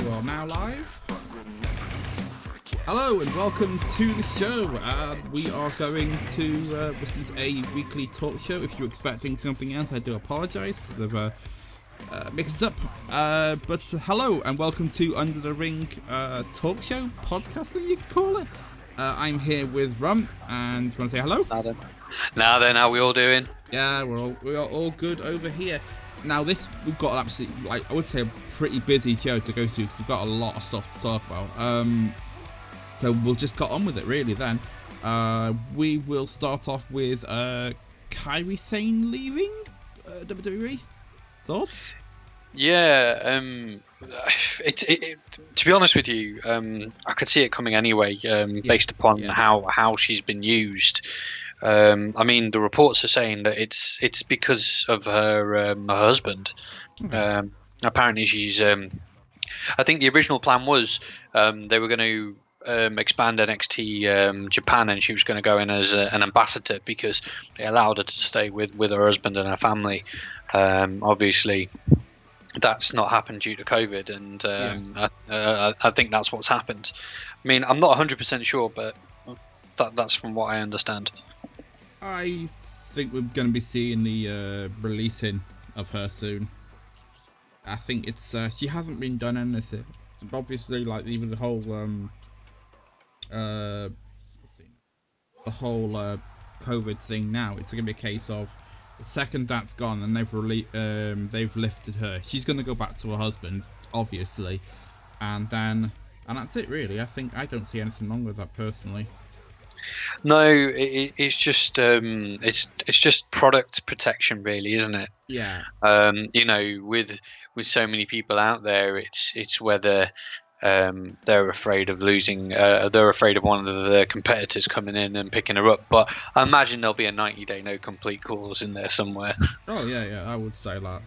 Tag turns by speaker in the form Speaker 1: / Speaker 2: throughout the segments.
Speaker 1: You are now live. Hello and welcome to the show. We are going to, this is a weekly talk show. If you're expecting something else, I do apologise because I've mixed up. But hello and welcome to Under the Ring talk show, podcast thing you could call it. I'm here with Rum, and do you want to say hello?
Speaker 2: Now then, how we all doing?
Speaker 1: Yeah, we are all good over here. Now we've got an absolutely, I would say, a pretty busy show to go through because we've got a lot of stuff to talk about. So we'll just get on with it really then. We will start off with Kairi Sane leaving WWE. Thoughts?
Speaker 2: Yeah, to be honest with you, I could see it coming anyway, based upon how she's been used. I mean, the reports are saying that it's because of her husband. Okay. Apparently, she's. I think the original plan was they were going to expand NXT Japan, and she was going to go in as an ambassador because they allowed her to stay with her husband and her family. Obviously, that's not happened due to COVID, and I think that's what's happened. I mean, I'm not 100% sure, but that's from what I understand.
Speaker 1: I think we're going to be seeing the releasing of her soon. I think it's she hasn't been done anything. Obviously, like even the whole COVID thing now. It's going to be a case of the second that's gone and they've lifted her. She's going to go back to her husband, obviously, and that's it really. I don't see anything wrong with that personally.
Speaker 2: No, it's just it's just product protection, really, isn't it?
Speaker 1: Yeah.
Speaker 2: You know, with so many people out there, it's whether they're afraid of losing. They're afraid of one of their competitors coming in and picking her up. But I imagine there'll be a 90-day no complete clause in there somewhere.
Speaker 1: Oh yeah, I would say that.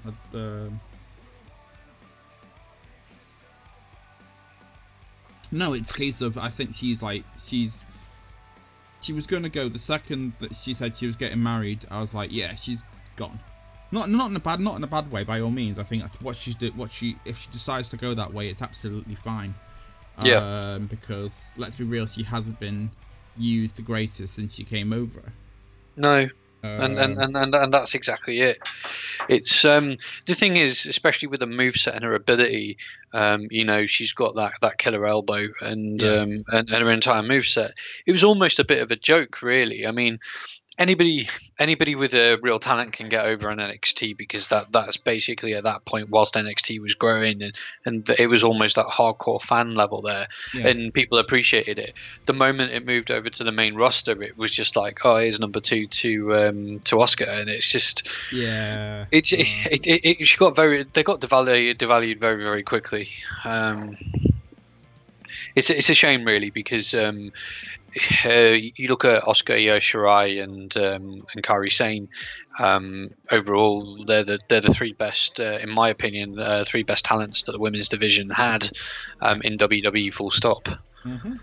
Speaker 1: No, it's a case of I think she was going to go the second that she said she was getting married. I was like, yeah, she's gone. Not in a bad way by all means. I think if she decides to go that way, it's absolutely fine.
Speaker 2: Yeah.
Speaker 1: Because let's be real, she hasn't been used the greatest since she came over.
Speaker 2: No. And that's exactly it. It's the thing is, especially with the moveset and her ability, you know, she's got that killer elbow and her entire moveset. It was almost a bit of a joke, really. I mean, anybody with a real talent can get over on NXT because that's basically at that point whilst NXT was growing and it was almost that hardcore fan level there, and people appreciated it. The moment it moved over to the main roster, it was just like, oh, here's number 2 to Asuka, and it's just she got they got devalued very, very quickly. It's a shame really because you look at Asuka, Io Shirai, and Kairi Sane. Overall, they're the three best, in my opinion, three best talents that the women's division had in WWE. Full stop.
Speaker 1: Mm-hmm.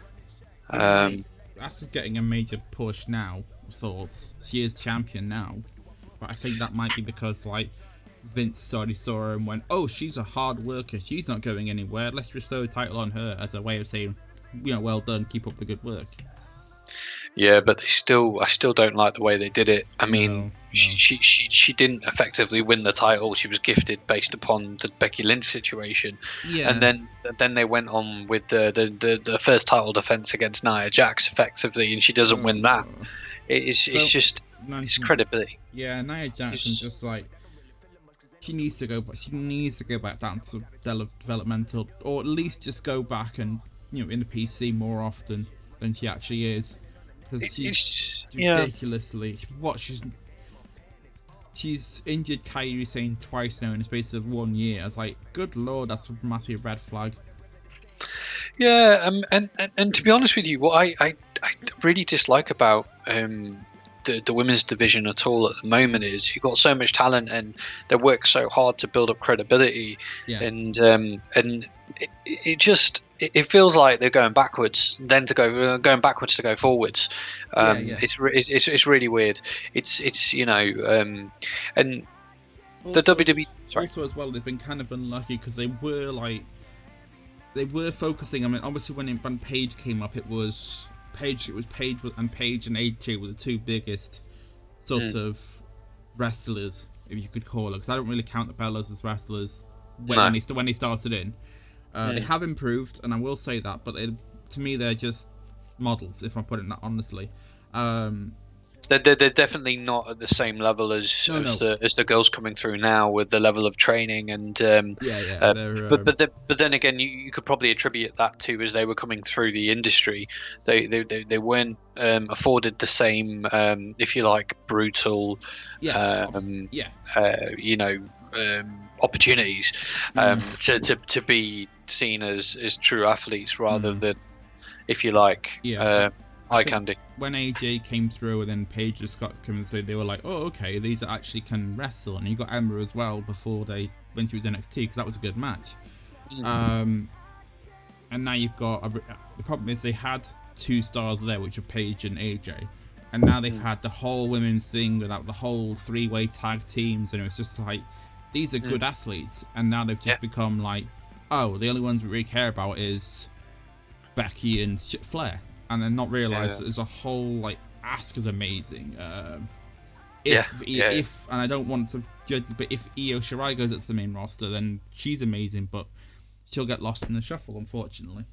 Speaker 1: Asuka's getting a major push now. Sorts. She is champion now, but I think that might be because like Vince already saw her and went, "Oh, she's a hard worker. She's not going anywhere. Let's just throw a title on her as a way of saying, you know, well done. Keep up the good work."
Speaker 2: Yeah, but I still don't like the way they did it. I mean,
Speaker 1: No.
Speaker 2: She didn't effectively win the title. She was gifted based upon the Becky Lynch situation. Yeah. And then they went on with the first title defense against Nia Jax effectively, and she doesn't win that. It's credibility.
Speaker 1: Yeah, Nia Jax is just like she needs to go. She needs to go back down to developmental, or at least just go back and in the PC more often than she actually is, because she's
Speaker 2: yeah.
Speaker 1: ridiculously she's injured Kairi Sane twice now in the space of 1 year. I was like, good lord, that's a massive red flag.
Speaker 2: Yeah, and to be honest with you, what I really dislike about the women's division at all at the moment is you've got so much talent and they work so hard to build up credibility,
Speaker 1: Yeah.
Speaker 2: and it feels like they're going backwards, then going backwards to go forwards.
Speaker 1: Yeah.
Speaker 2: It's really weird. It's and the
Speaker 1: Also,
Speaker 2: WWE. Sorry.
Speaker 1: also as well, they've been kind of unlucky because they were focusing. I mean, obviously when Paige came up, it was Paige and AJ were the two biggest sort of wrestlers, if you could call it, because I don't really count the Bellas as wrestlers when they started in. They have improved, and I will say that, but to me they're just models, if I'm putting that honestly.
Speaker 2: They're definitely not at the same level as the girls coming through now with the level of training and but then again you could probably attribute that to as they were coming through the industry, they weren't afforded the same if you like brutal opportunities to be seen as true athletes rather than, if you like, eye candy.
Speaker 1: When AJ came through and then Paige and Scott coming through, they were like, oh, okay, these actually can wrestle. And you got Emma as well before they went to his NXT, because that was a good match. And now you've got the problem is they had two stars there, which are Paige and AJ, and now they've had the whole women's thing without the whole three-way tag teams, and it's just like, these are good athletes, and now they've just become like, oh, the only ones we really care about is Becky and Flair. And then not realise that there's a whole, like, Asuka's amazing. If and I don't want to judge, but if Io Shirai goes up to the main roster, then she's amazing, but she'll get lost in the shuffle, unfortunately.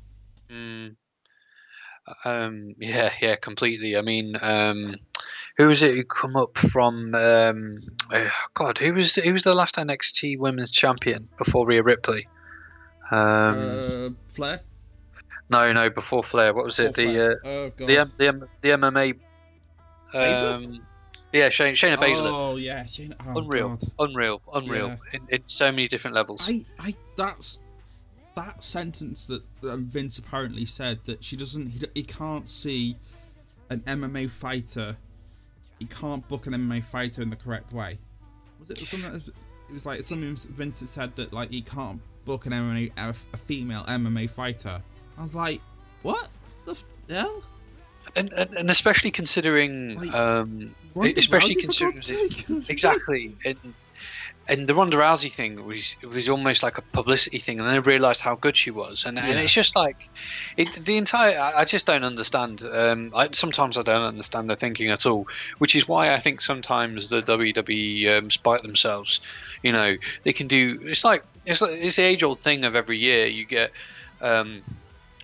Speaker 2: Yeah, completely. I mean, who was it who come up from? God, who was the last NXT Women's Champion before Rhea Ripley?
Speaker 1: Flair.
Speaker 2: No, before Flair. What was it? The MMA. Yeah, Shayna Baszler.
Speaker 1: Oh yeah, Shayna. Oh,
Speaker 2: Unreal. Yeah. In so many different levels.
Speaker 1: That's that sentence that Vince apparently said, that he can't see an MMA fighter. He can't book an MMA fighter in the correct way. Was it something? It was like something Vince had said that, like, he can't book a female MMA fighter. I was like, what the hell?
Speaker 2: And especially considering, exactly, and the Ronda Rousey thing was almost like a publicity thing, and then I realised how good she was, and it's just like, I just don't understand. Sometimes I don't understand their thinking at all, which is why I think sometimes the WWE spite themselves. You know, they can do. It's the age-old thing of every year you get.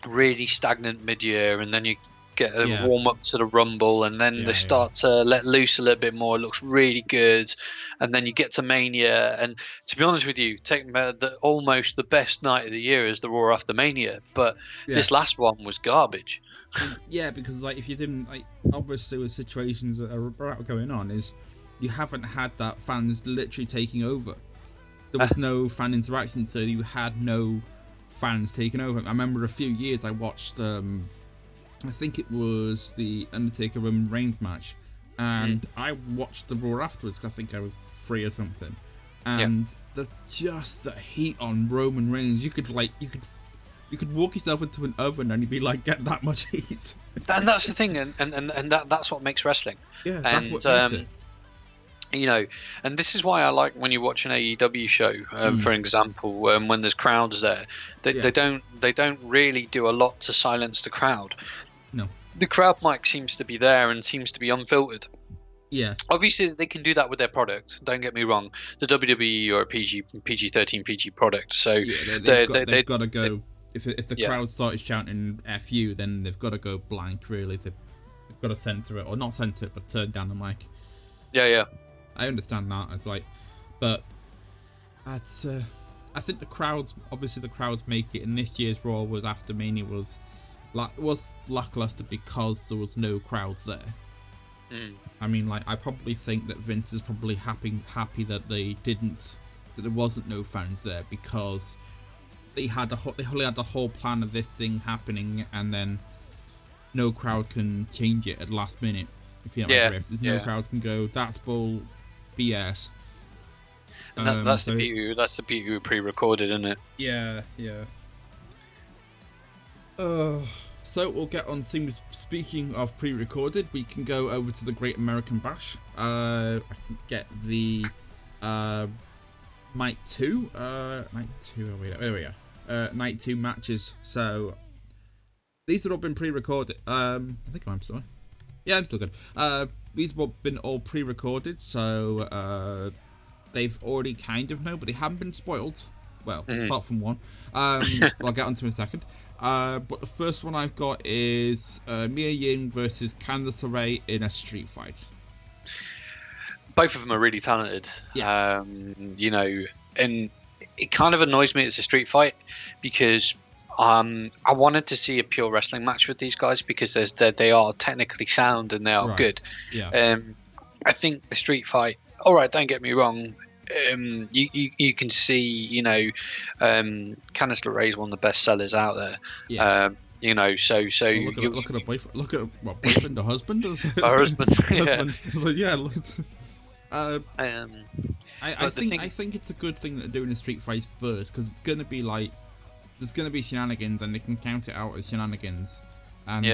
Speaker 2: Really stagnant mid-year, and then you get a warm-up to the Rumble, and then they start to let loose a little bit more. It looks really good, and then you get to Mania, and to be honest with you, almost the best night of the year is the Raw after Mania, but this last one was garbage.
Speaker 1: Yeah, because, like, if you didn't, like, obviously with situations that are going on, is you haven't had that fans literally taking over. There was no fan interaction, so you had no fans taking over. I remember a few years I watched, I think it was the Undertaker Roman Reigns match, and I watched the Raw afterwards, because I think I was free or something, and the heat on Roman Reigns, you could walk yourself into an oven and you'd be like, get that much heat.
Speaker 2: And that's the thing, and that's what makes wrestling.
Speaker 1: Yeah, that's what makes it.
Speaker 2: You know, and this is why I like when you watch an AEW show, for example, when there's crowds there, they don't really do a lot to silence the crowd.
Speaker 1: No,
Speaker 2: the crowd mic seems to be there and seems to be unfiltered.
Speaker 1: Yeah,
Speaker 2: obviously they can do that with their product. Don't get me wrong. The WWE are a PG-13 PG product, so
Speaker 1: they've got to go. If the crowd started shouting "FU," then they've got to go blank. Really, they've got to censor it, or not censor it, but turn down the mic.
Speaker 2: Yeah.
Speaker 1: I understand that. It's like, but That's I think the crowds, obviously the crowds make it, and this year's Raw was after Mania was lackluster because there was no crowds there. I mean, like, I probably think that Vince is probably happy that there wasn't no fans there, because they only had the whole plan of this thing happening, and then no crowd can change it at the last minute. If you know my drift, there's no crowd can go, that's bull BS.
Speaker 2: And that's the beauty. That's the beauty of pre-recorded, isn't it?
Speaker 1: Yeah. So we'll get on. Speaking of pre-recorded, we can go over to the Great American Bash. I can get the night 2. Oh wait, there we go. Night 2 matches. So these have all been pre-recorded. I think I'm still. Yeah, I'm still good. These have all been pre-recorded, so they've already kind of know, but they haven't been spoiled. Well, apart from one. I'll get onto in a second. But the first one I've got is Mia Yim versus Candice LeRae in a street fight.
Speaker 2: Both of them are really talented.
Speaker 1: Yeah.
Speaker 2: You know, and it kind of annoys me it's a street fight, because I wanted to see a pure wrestling match with these guys, because they are technically sound and they are good.
Speaker 1: Yeah.
Speaker 2: I think the street fight, all right, don't get me wrong, you can see, you know, Candice LeRae is one of the best sellers out there.
Speaker 1: Yeah.
Speaker 2: You know, so
Speaker 1: look at a boyfriend. Look at what boyfriend or husband? Or
Speaker 2: her husband.
Speaker 1: Husband. I was like, yeah. Look. I think it's a good thing that they're doing the street fights first, because it's gonna be like, there's gonna be shenanigans, and they can count it out as shenanigans, and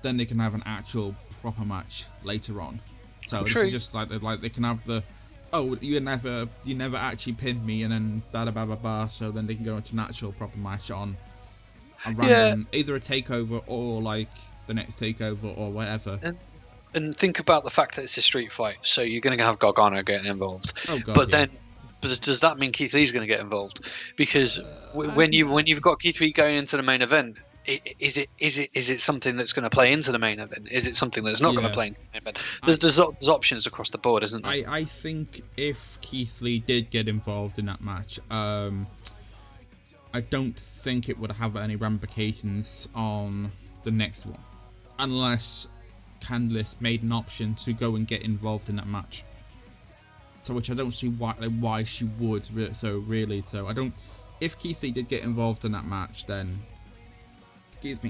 Speaker 1: then they can have an actual proper match later on. So this is just like they can have the, oh, you never actually pinned me, and then blah. So then they can go into an actual proper match on a random, either a takeover or like the next takeover or whatever.
Speaker 2: And think about the fact that it's a street fight, so you're going to have Gargano getting involved.
Speaker 1: Oh God,
Speaker 2: but does that mean Keith Lee's going to get involved? Because when you've got Keith Lee going into the main event, is it something that's going to play into the main event? Is it something that's not going to play into the main event? There's options across the board, isn't there?
Speaker 1: I think if Keith Lee did get involved in that match, I don't think it would have any ramifications on the next one, unless Candice made an option to go and get involved in that match. So, which I don't see why she would. So I don't. If Keith Lee did get involved in that match, then there'd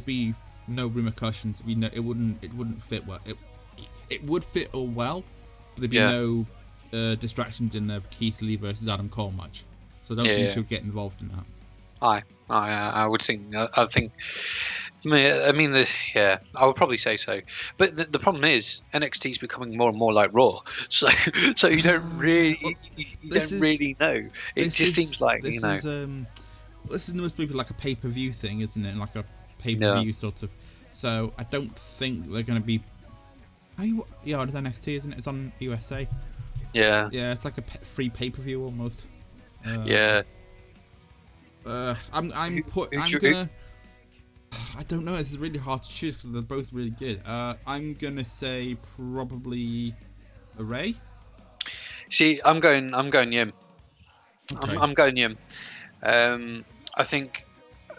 Speaker 1: be no repercussions. It wouldn't fit well. It would fit all well, but there'd be no distractions in the Keith Lee versus Adam Cole match. So I don't think she would get involved in that.
Speaker 2: I would think. I mean, I would probably say so. But the problem is NXT is becoming more and more like Raw. So you don't really know. It just seems like, you know.
Speaker 1: This is must be like a pay-per-view thing, isn't it? Like a pay-per-view sort of. So I don't think they're going to be. Yeah, it's NXT, isn't it? It's on USA.
Speaker 2: Yeah.
Speaker 1: Yeah, it's like a free pay-per-view almost. I'm gonna. I don't know. This is really hard to choose because they're both really good. I'm gonna say probably Ray.
Speaker 2: See, I'm going Yim.
Speaker 1: Okay.
Speaker 2: I'm going Yim. I think.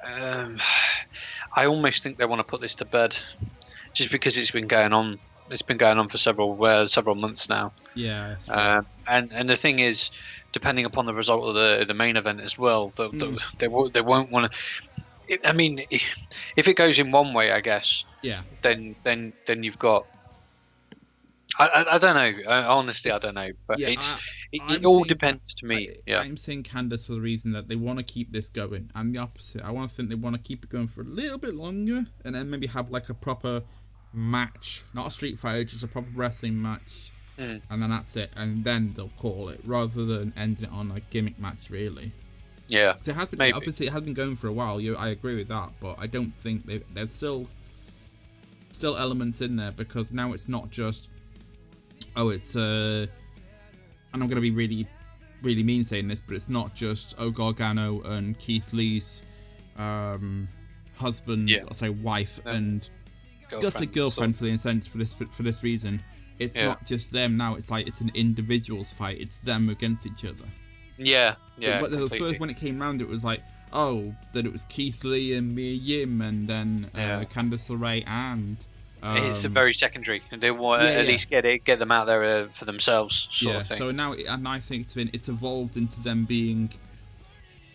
Speaker 2: I almost think they want to put this to bed, just because it's been going on. It's been going on for several months now.
Speaker 1: Yeah.
Speaker 2: And the thing is, depending upon the result of the main event as well, they won't want to. I mean, if it goes in one way, I guess.
Speaker 1: Yeah.
Speaker 2: Then you've got. I don't know. Honestly, I don't know. But it all depends to me.
Speaker 1: I'm saying Candice for the reason that they want to keep this going. I'm the opposite. I want to think they want to keep it going for a little bit longer, and then maybe have like a proper match, not a street fight, just a proper wrestling match, and then that's it. And then they'll call it, rather than ending it on a gimmick match, really.
Speaker 2: Yeah,
Speaker 1: it has been, obviously it has been going for a while. I agree with that, but I don't think there's still elements in there, because now it's not just and I'm gonna be really, really mean saying this, but it's not just Gargano and Keith Lee's husband, I'll say wife, and girlfriend for the instance for this reason. it's not just them now. It's like it's an individuals fight. It's them against each other.
Speaker 2: Yeah.
Speaker 1: But the first when it came round, it was like, oh, that it was Keith Lee and Mia Yim, and then Candice LeRae and.
Speaker 2: It's a very secondary, and they want at least get them out there for themselves, sort of thing.
Speaker 1: So now, and I think it's evolved into them being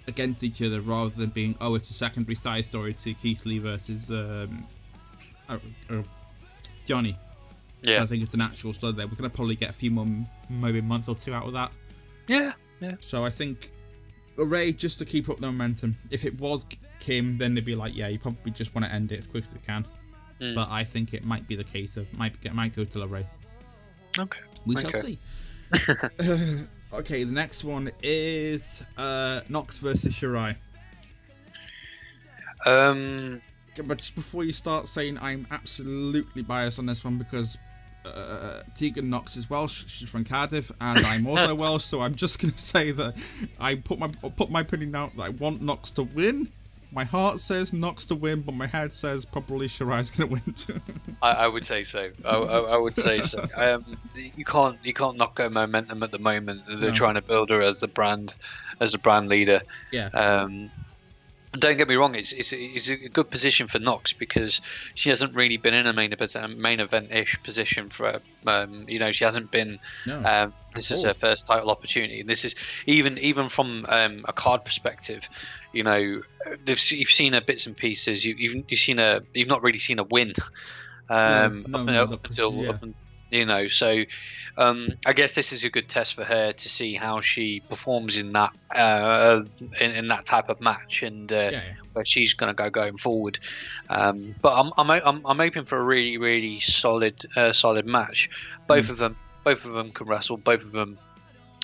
Speaker 1: against each other rather than being it's a secondary side story to Keith Lee versus Johnny.
Speaker 2: Yeah,
Speaker 1: I think it's an actual story there. We're gonna probably get a few more, maybe a month or two out of that.
Speaker 2: Yeah.
Speaker 1: So I think Ray, just to keep up the momentum. If it was Kim, then they'd be like, yeah, you probably just want to end it as quick as you can. But I think it might be the case of might go to LeRae.
Speaker 2: Okay.
Speaker 1: We shall see. Okay, the next one is Nox versus Shirai. But just before you start saying, I'm absolutely biased on this one because Tegan Nox is Welsh. She's from Cardiff, and I'm also Welsh. So I'm just gonna say that I put my opinion out that I want Nox to win. My heart says Nox to win, but my head says probably Shirai's gonna win.
Speaker 2: I would say so. I would say so. You can't knock her momentum at the moment. They're trying to build her as the brand leader.
Speaker 1: Yeah.
Speaker 2: Don't get me wrong. It's a good position for Nox because she hasn't really been in a main event-ish position for she hasn't been.
Speaker 1: No.
Speaker 2: This is her first title opportunity, and this is even from a card perspective. You've seen her bits and pieces. You've not really seen her win. So I guess this is a good test for her to see how she performs in that in that type of match, and where she's going to going forward. But I'm hoping for a really really solid match. Both of them can wrestle. Both of them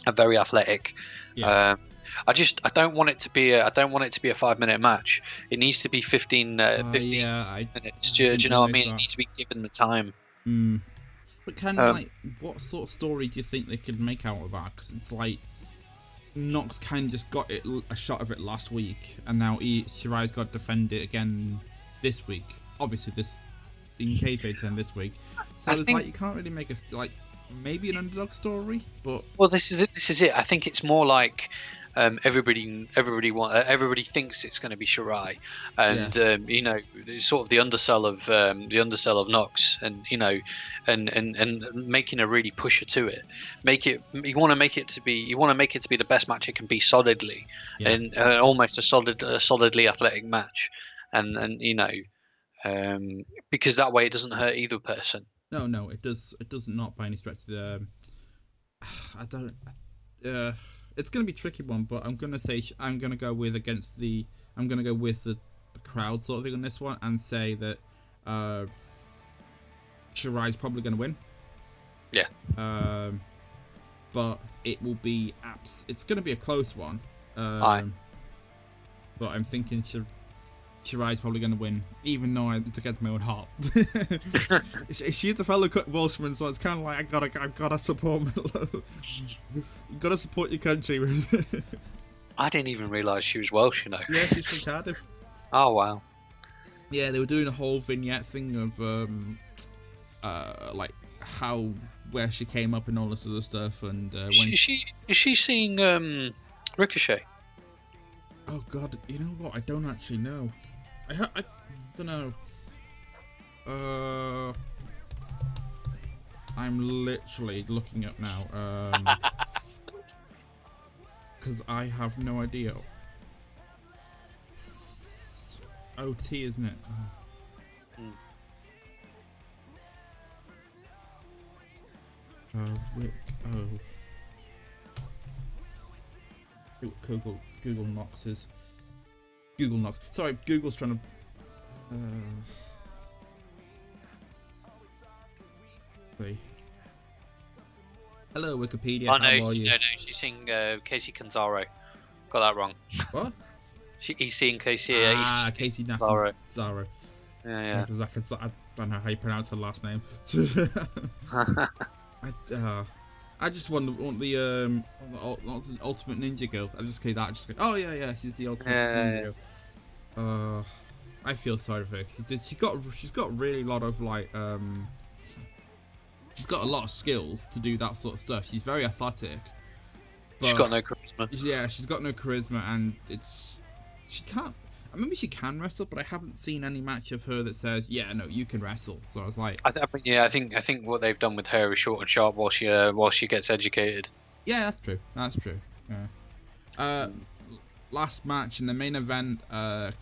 Speaker 2: are very athletic. I don't want it to be a 5-minute match. It needs to be 15 minutes. Do you know what I mean? It needs to be given the time.
Speaker 1: But what sort of story do you think they could make out of that? Because it's like Nox kind of just got a shot of it last week, and now Shirai's got to defend it again this week. Obviously, this in kayfabe term this week. So it's like you can't really make maybe an underdog story, but
Speaker 2: this is it. I think it's more like everybody thinks it's going to be Shirai, and sort of the undersell of Nox, and and making her really push her to it. You want to make it to be the best match it can be solidly, and almost a solidly athletic match, and because that way it doesn't hurt either person.
Speaker 1: No, it does not by any stretch. I don't. It's gonna be a tricky one, but I'm gonna go with the crowd sort of thing on this one, and say that Shirai's probably gonna win.
Speaker 2: Yeah.
Speaker 1: But it will be it's gonna be a close one.
Speaker 2: Aye.
Speaker 1: But I'm thinking Shirai's probably going to win, even though it's against my own heart. She's a fellow Welshman, so it's kind of like I gotta support. You gotta support your country.
Speaker 2: I didn't even realise she was Welsh.
Speaker 1: Yeah, she's from Cardiff.
Speaker 2: Oh wow.
Speaker 1: Yeah, they were doing a whole vignette thing of where she came up and all this other stuff, and
Speaker 2: is she seeing Ricochet?
Speaker 1: Oh God, you know what? I don't actually know. I don't know. I'm literally looking up now. Because I have no idea. It's OT, isn't it? Google Nox's. Google Nox. Sorry, Google's trying to. See. Hello, Wikipedia.
Speaker 2: Oh,
Speaker 1: how are you?
Speaker 2: No, she's seeing Casey Canzaro. Got that wrong.
Speaker 1: What?
Speaker 2: He's seeing Casey.
Speaker 1: Casey
Speaker 2: Canzaro.
Speaker 1: Yeah. I don't know how you pronounce her last name. I just want the Ultimate Ninja Girl. I just go, oh yeah, she's the Ultimate Ninja Girl. I feel sorry for her. She's got really lot of she's got a lot of skills to do that sort of stuff. She's very athletic.
Speaker 2: She's got no charisma.
Speaker 1: Yeah, she's got no charisma, and she can't. Maybe she can wrestle, but I haven't seen any match of her that says, "Yeah, no, you can wrestle." So I was like,
Speaker 2: I think what they've done with her is short and sharp while she gets educated.
Speaker 1: yeah, that's true. That's true. Yeah. Last match in the main event,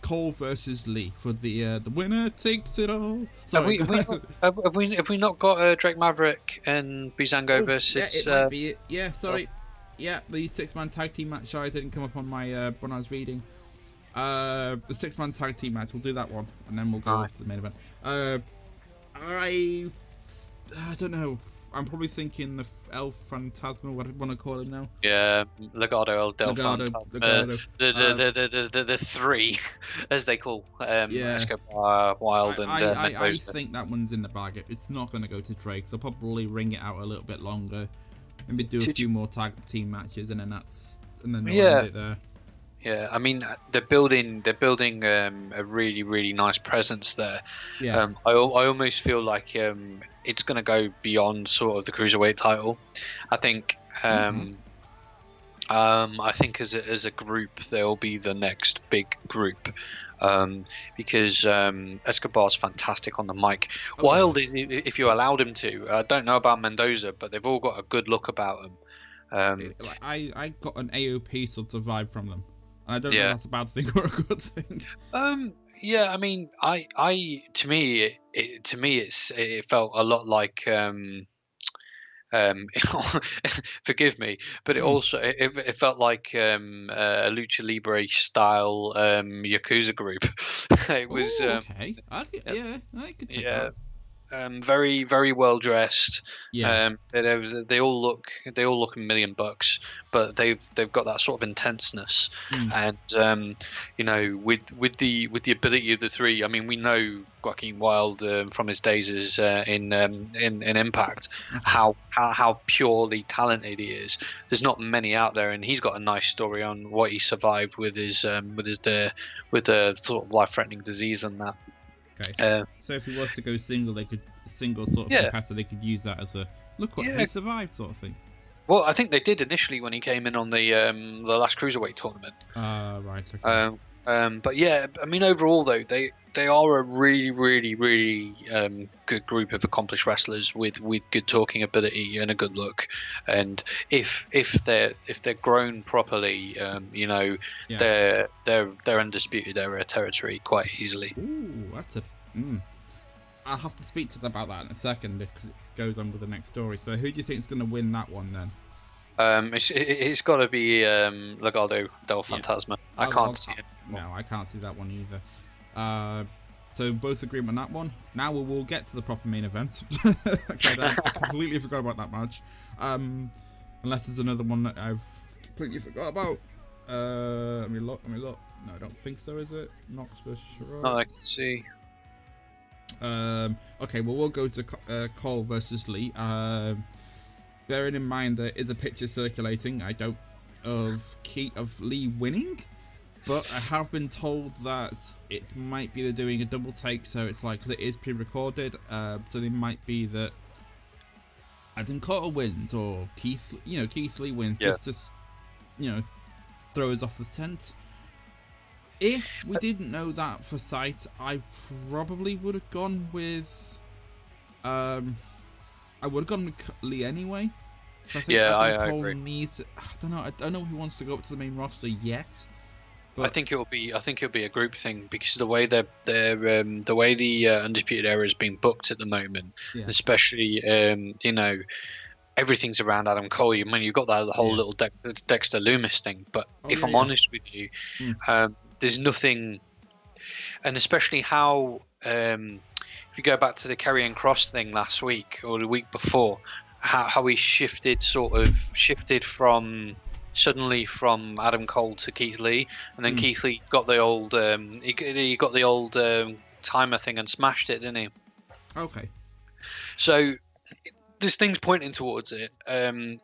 Speaker 1: Cole versus Lee for the winner takes it all. Sorry,
Speaker 2: have we not got Drake Maverick and Bizango versus?
Speaker 1: Yeah, it might be it. Yeah, sorry. Yeah, the 6-man tag team match. Sorry, didn't come up on my when I was reading. The 6-man tag team match. We'll do that one, and then we'll go off to the main event. I don't know. I'm probably thinking the El Fantasma, what I want to call him now.
Speaker 2: Yeah, Legado El Del Fantasma. The three, as they call Escobar, Wild, and
Speaker 1: I
Speaker 2: Mendoza.
Speaker 1: think that one's in the bag. It's not going to go to Drake. They'll probably ring it out a little bit longer, maybe do a few more tag team matches, and then we'll end it there.
Speaker 2: Yeah, I mean they're building a really, really nice presence there.
Speaker 1: Yeah.
Speaker 2: I almost feel like it's going to go beyond sort of the cruiserweight title. I think I think as a group they'll be the next big group. Because Escobar's fantastic on the mic. Wild, if you allowed him to. I don't know about Mendoza, but they've all got a good look about them.
Speaker 1: I got an AOP sort of vibe from them. I don't know if that's a bad thing or a good thing.
Speaker 2: Yeah, I mean, to me it felt a lot like forgive me, but it also it felt like a lucha libre style yakuza group. It was
Speaker 1: okay. I could take that.
Speaker 2: Very, very well dressed.
Speaker 1: Yeah.
Speaker 2: They all look $1 million, but they've got that sort of intenseness, and you know, with the ability of the three. I mean, we know Joaquin Wilde from his days as in Impact, how purely talented he is. There's not many out there, and he's got a nice story on what he survived with the sort of life-threatening disease and that.
Speaker 1: Okay. So if he was to go single, sort of capacity, they could use that as a look what he survived sort of thing.
Speaker 2: Well, I think they did initially when he came in on the last cruiserweight tournament.
Speaker 1: Right. Okay.
Speaker 2: But yeah, I mean, overall though, they are a really, really, really good group of accomplished wrestlers with good talking ability and a good look. And if they're grown properly, you know, they're undisputed era territory quite easily.
Speaker 1: Ooh, that's a. I'll have to speak to them about that in a second because it goes on with the next story. So who do you think is going to win that one then?
Speaker 2: It's got to be Legado del Fantasma. I can't see it.
Speaker 1: No, I can't see that one either. So both agree on that one. Now we will get to the proper main event. Okay, I completely forgot about that match. Unless there's another one that I've completely forgot about. Let me look. No, I don't think so. Is it Knox versus Sherrod?
Speaker 2: No, I can see.
Speaker 1: Okay, well we'll go to Cole versus Lee. Bearing in mind there is a picture circulating, of Lee winning, but I have been told that it might be they're doing a double take, so it's like it is pre-recorded. So they might be that Adam Carter wins or Keith Lee wins just to throw us off the scent. If we didn't know that for sight, I probably would have gone with Lee anyway. I think
Speaker 2: I
Speaker 1: agree. I don't know if he wants to go up to the main roster yet. But
Speaker 2: I think it'll be a group thing because the way the Undisputed Era is being booked at the moment, especially you know, everything's around Adam Cole. I mean, you've got that whole little Dexter Loomis thing, but if I'm honest with you, there's nothing, and especially how if you go back to the Karrion Kross thing last week or the week before, how he shifted from suddenly from Adam Cole to Keith Lee, and then Keith Lee got the old he got the old timer thing and smashed it, didn't he?
Speaker 1: Okay.
Speaker 2: So there's things pointing towards it, and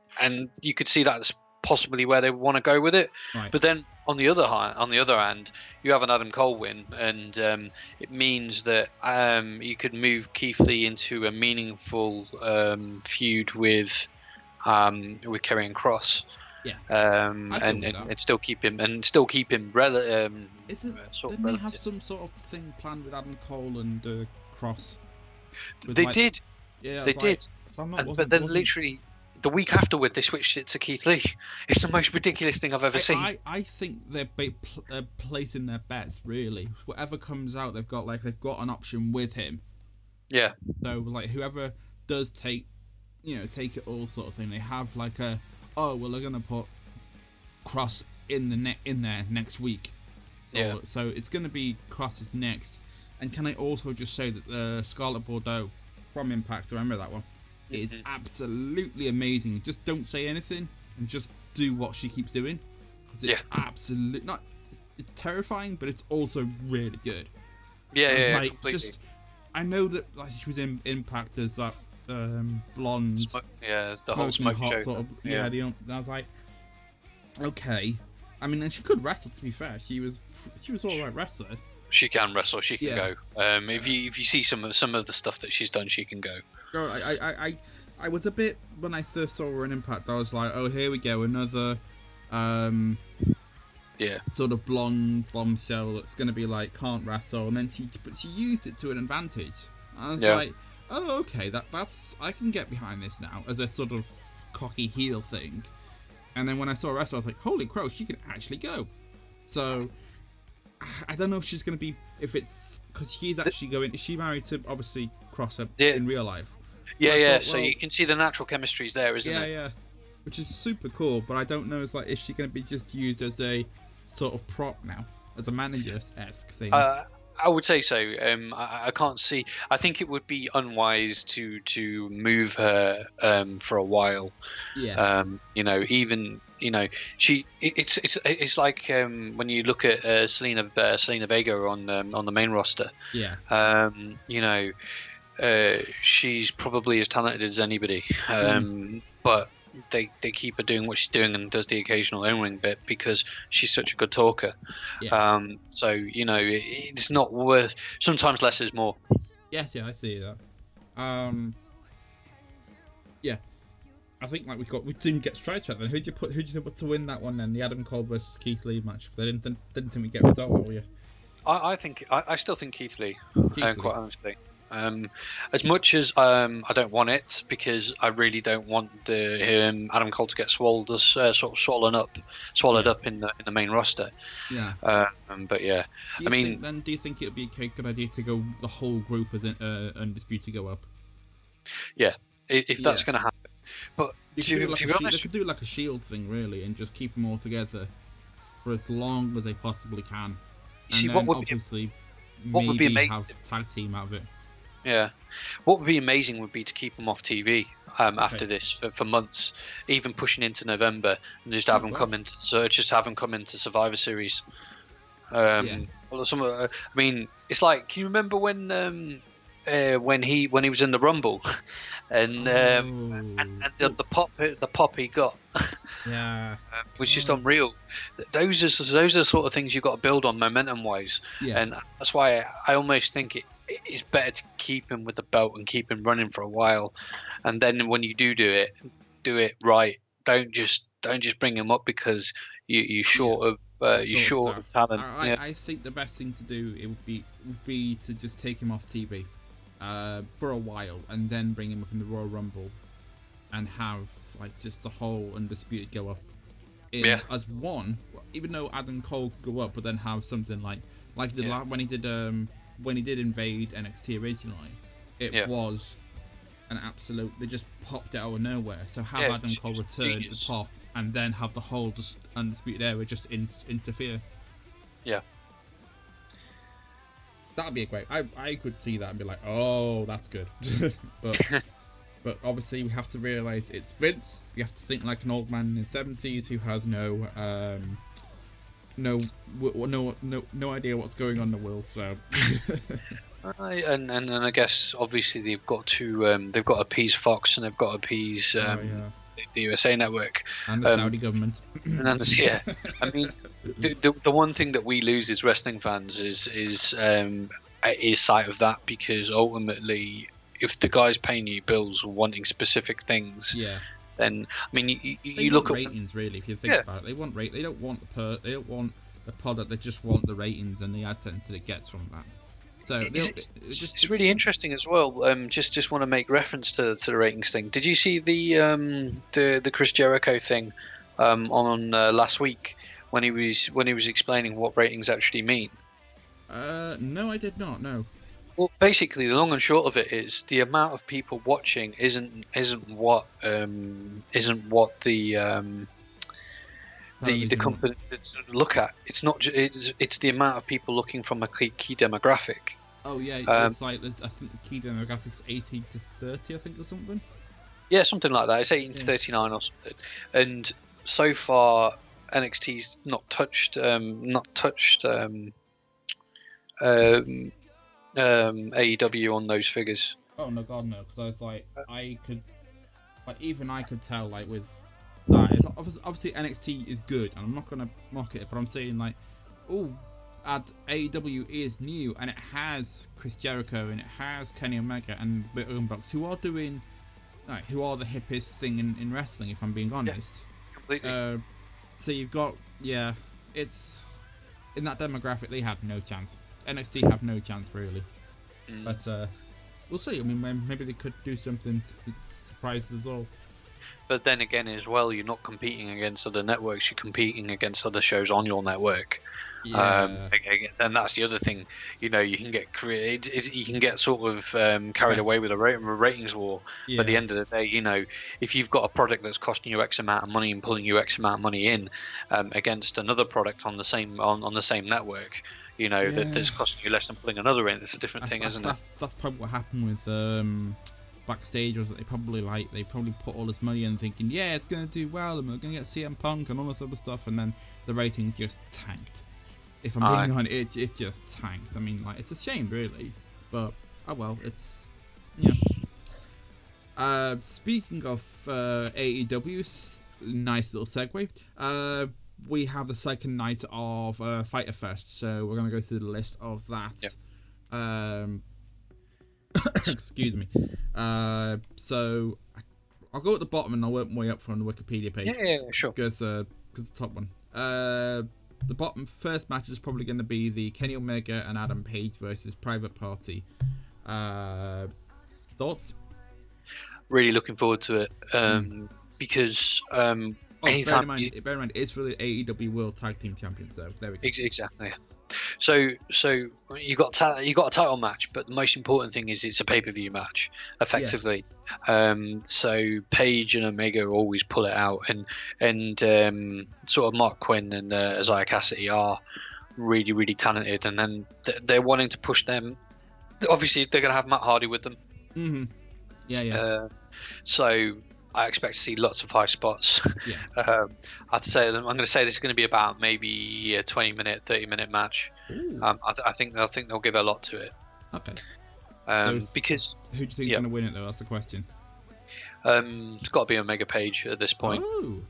Speaker 2: you could see that as possibly where they want to go with it.
Speaker 1: Right.
Speaker 2: But then on the other hand, you have an Adam Cole win, and it means that you could move Keith Lee into a meaningful feud with Karrion Kross.
Speaker 1: Yeah.
Speaker 2: And still keep him
Speaker 1: Isn't
Speaker 2: sort of
Speaker 1: didn't they have
Speaker 2: relative.
Speaker 1: some sort of thing planned with Adam Cole and Cross?
Speaker 2: They did.
Speaker 1: Yeah,
Speaker 2: They did.
Speaker 1: So I'm not,
Speaker 2: But then literally the week afterward, they switched it to Keith Lee. It's the most ridiculous thing I've ever seen.
Speaker 1: I think they're placing their bets really. Whatever comes out, they've got an option with him.
Speaker 2: Yeah.
Speaker 1: So like whoever does take it all sort of thing, they have like a they're gonna put Cross in there next week. So it's gonna be Cross's next. And can I also just say that Scarlett Bordeaux from Impact, remember that one, is absolutely amazing. Just don't say anything and just do what she keeps doing, because it's it's terrifying, but it's also really good.
Speaker 2: Completely.
Speaker 1: I know that she was in Impact as that blonde,
Speaker 2: the whole smoke
Speaker 1: hot
Speaker 2: show.
Speaker 1: sort of I was like, okay. I mean, and she could wrestle. To be fair, she was all right wrestler.
Speaker 2: She can wrestle. She can go. If you see some of the stuff that she's done, she can go.
Speaker 1: I was a bit, when I first saw her in Impact, I was like, oh, here we go, another sort of blonde bombshell that's gonna be like can't wrestle, and then she used it to an advantage. I was like, oh, okay, that's I can get behind this now as a sort of cocky heel thing. And then when I saw her wrestle, I was like, holy crow, she can actually go. So I don't know if she's going to be, if it's, because she's actually going, is she married to, obviously, Cross in real life?
Speaker 2: So you can see the natural chemistry's there, isn't it?
Speaker 1: Yeah, which is super cool, but I don't know, is she going to be just used as a sort of prop now, as a manager-esque thing?
Speaker 2: I would say so. I can't see. I think it would be unwise to move her for a while.
Speaker 1: Yeah.
Speaker 2: It's like when you look at Selena Vega on the main roster.
Speaker 1: Yeah.
Speaker 2: She's probably as talented as anybody. But they keep her doing what she's doing and does the occasional in-ring bit because she's such a good talker.
Speaker 1: Yeah.
Speaker 2: So it's not worth. Sometimes less is more.
Speaker 1: Yes, I see that. Yeah, I think we didn't get straight chat then. Who do you think to win that one then? The Adam Cole versus Keith Lee match. I didn't think we get result, will you?
Speaker 2: I still think Keith Lee. Quite honestly. As much as I don't want it, because I really don't want Adam Cole to get swallowed up in the main roster.
Speaker 1: Yeah.
Speaker 2: But yeah,
Speaker 1: Do you think it would be a good idea to go the whole group as Undisputed go up?
Speaker 2: Yeah, if that's going to happen. But to be honest,
Speaker 1: they could do like a Shield thing really, and just keep them all together for as long as they possibly can. What would be amazing? Have tag team out of it.
Speaker 2: Yeah, what would be amazing would be to keep them off TV after this for months, even pushing into November, and just have them come into Survivor Series. I mean, it's like, can you remember when he was in the Rumble, and the pop he got, was just unreal. Those are the sort of things you've got to build on momentum wise, and that's why I almost think it's better to keep him with the belt and keep him running for a while, and then when you do it right. Don't just bring him up because you're short of talent.
Speaker 1: I think the best thing to do would be to just take him off TV for a while and then bring him up in the Royal Rumble and have just the whole Undisputed go up as one, even though Adam Cole could go up, but then have something when he did invade NXT originally, it was an absolute, they just popped out of nowhere. So have Adam Cole return the pop and then have the whole just Undisputed Era just interfere.
Speaker 2: Yeah.
Speaker 1: That'd be a great. I could see that and be like, oh, that's good. but obviously we have to realise it's Vince. We have to think like an old man in his 70s who has no idea what's going on in the world. So.
Speaker 2: And I guess obviously they've got to appease Fox and they've got to appease the USA Network.
Speaker 1: And the Saudi government.
Speaker 2: And then yeah, I mean, the one thing that we lose as wrestling fans is sight of that, because ultimately, if the guy's paying you bills or wanting specific things,
Speaker 1: Yeah.
Speaker 2: then I mean,
Speaker 1: They
Speaker 2: you
Speaker 1: want
Speaker 2: look
Speaker 1: ratings, really. If you think about it, they want They don't want they don't want the product. They just want the ratings and the AdSense that it gets from that. So
Speaker 2: it's really interesting as well. Just want to make reference to the ratings thing. Did you see the Chris Jericho thing on last week when he was explaining what ratings actually mean?
Speaker 1: No, I did not. No.
Speaker 2: Well, basically, the long and short of it is the amount of people watching isn't what the company look at. It's not. It's the amount of people looking from a key demographic.
Speaker 1: Oh yeah, it's like I think the key demographics 18 to 30, I think, or something.
Speaker 2: Yeah, something like that. It's 18 to 39 or something. And so far, NXT's not touched AEW on those figures.
Speaker 1: Oh no, God no! Because I was like, even I could tell, like, with that. It's obviously NXT is good, and I'm not gonna mock it, but I'm saying, like, AEW is new, and it has Chris Jericho, and it has Kenny Omega and the Young Bucks, who are doing, who are the hippest thing in wrestling, if I'm being honest.
Speaker 2: Yeah, completely.
Speaker 1: So you've got, it's in that demographic, they have no chance. NXT have no chance, really. But we'll see. I mean, maybe they could do something that surprises us all.
Speaker 2: But then again, as well, you're not competing against other networks. You're competing against other shows on your network.
Speaker 1: Yeah.
Speaker 2: And that's the other thing. You know, you can get you can get sort of carried away with a ratings war.
Speaker 1: Yeah.
Speaker 2: But at the end of the day, you know, if you've got a product that's costing you X amount of money and pulling you X amount of money in against another product on the same on the same network, you know, that's costing you less than pulling another in. It's a different thing, isn't it?
Speaker 1: That's probably what happened with Backstage, was that they probably put all this money in thinking, yeah, it's going to do well, and we're going to get CM Punk and all this other stuff, and then the rating just tanked. If I'm being honest, it just tanked. I mean, like, it's a shame, really, but oh well, it's speaking of AEW, nice little segue. We have the second night of Fyter Fest, so we're gonna go through the list of that. Yep. Excuse me. So I'll go at the bottom and I'll work my way up from the Wikipedia page.
Speaker 2: Yeah, sure.
Speaker 1: Because the top one. The bottom first match is probably going to be the Kenny Omega and Adam Page versus Private Party. Thoughts?
Speaker 2: Really looking forward to it. Because
Speaker 1: bear in mind, it's for the AEW World Tag Team Champions, so there we go.
Speaker 2: Exactly. So you got a title match, but the most important thing is it's a pay-per-view match, effectively. Yeah. So Page and Omega always pull it out, and sort of Mark Quinn and Isaiah Cassidy are really, really talented, and then they're wanting to push them. Obviously, they're going to have Matt Hardy with them.
Speaker 1: Mm-hmm. Yeah.
Speaker 2: So I expect to see lots of high spots.
Speaker 1: Yeah.
Speaker 2: I have to say, I'm going to say this is going to be about maybe a 20-minute, 30-minute match. I think they'll give a lot to it.
Speaker 1: Okay.
Speaker 2: Because
Speaker 1: who do you think is going to win it, though? That's the question.
Speaker 2: It's got to be Omega Page at this point.
Speaker 1: Oh,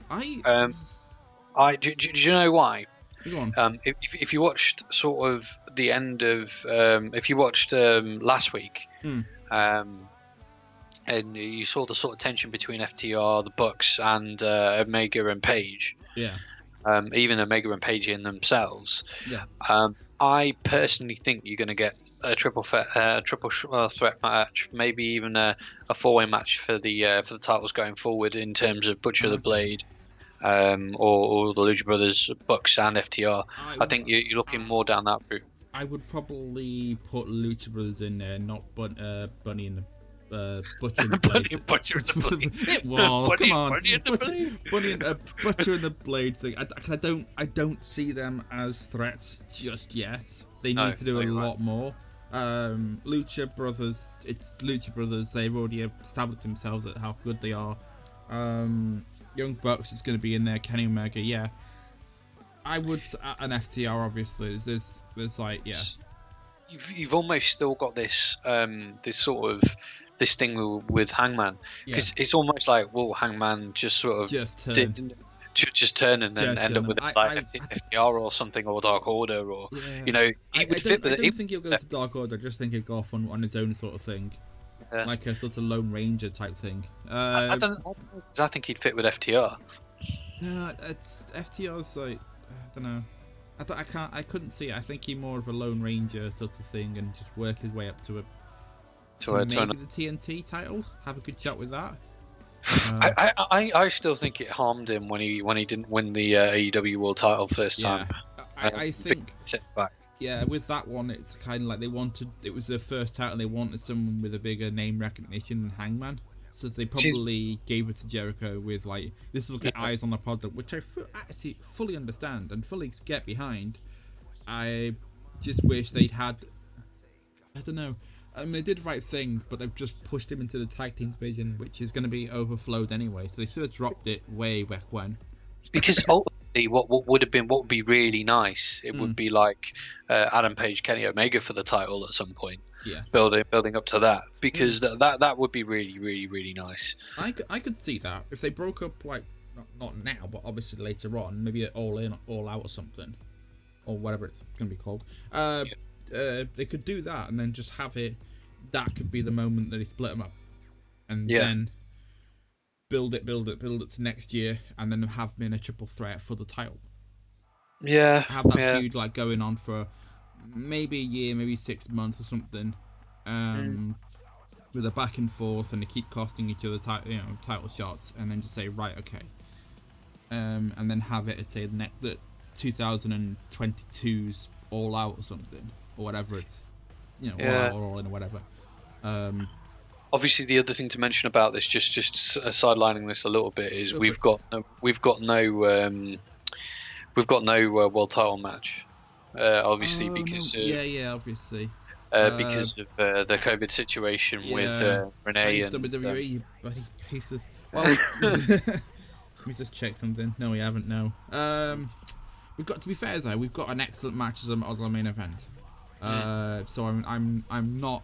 Speaker 2: do you know why?
Speaker 1: Go on.
Speaker 2: If you watched sort of the end of if you watched last week. And you saw the sort of tension between FTR, the Bucks, and Omega and Page.
Speaker 1: Yeah.
Speaker 2: Even Omega and Page in themselves.
Speaker 1: Yeah.
Speaker 2: I personally think you're going to get a triple threat match, maybe even a four-way match for the titles going forward in terms of Butcher the Blade, or the Lucha Brothers, Bucks, and FTR. I think you're looking more down that route.
Speaker 1: I would probably put Lucha Brothers in there, not Bunny and the Butcher and the Blade.
Speaker 2: Butcher and the Blade.
Speaker 1: It was. Come on.
Speaker 2: Bunny and the Blade.
Speaker 1: Bunny and Butcher and the Blade thing. I don't see them as threats just yet. They need to do a lot more. Lucha Brothers. It's Lucha Brothers. They've already established themselves at how good they are. Young Bucks is going to be in there. Kenny Omega. Yeah. I would. An FTR obviously. There's like, yeah.
Speaker 2: You've almost still got this this sort of this thing with Hangman, because it's almost like, will Hangman just sort of
Speaker 1: just turn.
Speaker 2: Just turn and then
Speaker 1: Just
Speaker 2: end up
Speaker 1: turn.
Speaker 2: with like FTR or something, or Dark Order, or
Speaker 1: Yeah,
Speaker 2: he would fit with
Speaker 1: I
Speaker 2: it.
Speaker 1: don't think he'll go to Dark Order. I just think he'll go off on his own sort of thing, like a sort of Lone Ranger type thing.
Speaker 2: I don't know, 'cause I think he'd fit with FTR.
Speaker 1: No, it's FTR's like, I don't know. I couldn't see it. I think he's more of a Lone Ranger sort of thing, and just work his way up to maybe the TNT title. Have a good chat with that.
Speaker 2: I still think it harmed him when he didn't win the AEW World Title first time.
Speaker 1: I think. Yeah, with that one, it's kind of like it was their first title, and they wanted someone with a bigger name recognition than Hangman. So they probably gave it to Jericho with like, this will get eyes on the product, which I actually fully understand and fully get behind. I just wish they'd had, I don't know, I mean, they did the right thing, but they've just pushed him into the tag team division, which is going to be overflowed anyway. So they should have dropped it way back when.
Speaker 2: Because ultimately, what would be really nice, it would be like Adam Page, Kenny Omega for the title at some point.
Speaker 1: Yeah,
Speaker 2: building up to that, because that would be really, really, really nice.
Speaker 1: I could see that if they broke up, like not now, but obviously later on, maybe at All In, All Out or something, or whatever it's gonna be called. They could do that and then just have it. That could be the moment that they split them up, and then build it to next year, and then have them in a triple threat for the title.
Speaker 2: Yeah,
Speaker 1: have that feud like going on for maybe a year, maybe 6 months or something, with a back and forth, and they keep costing each other title shots, and then just say, right, okay, and then have it at say the 2022's All Out or something, or whatever it's, All Out or All In or whatever.
Speaker 2: Obviously, the other thing to mention about this, just sidelining this a little bit, is we've got no world title match. Obviously, because
Speaker 1: obviously.
Speaker 2: Because of the COVID situation with Renee and
Speaker 1: WWE, bloody pieces. Well, let me just check something. No, we haven't. No. We've got, to be fair though, we've got an excellent match as a main event. So I'm not.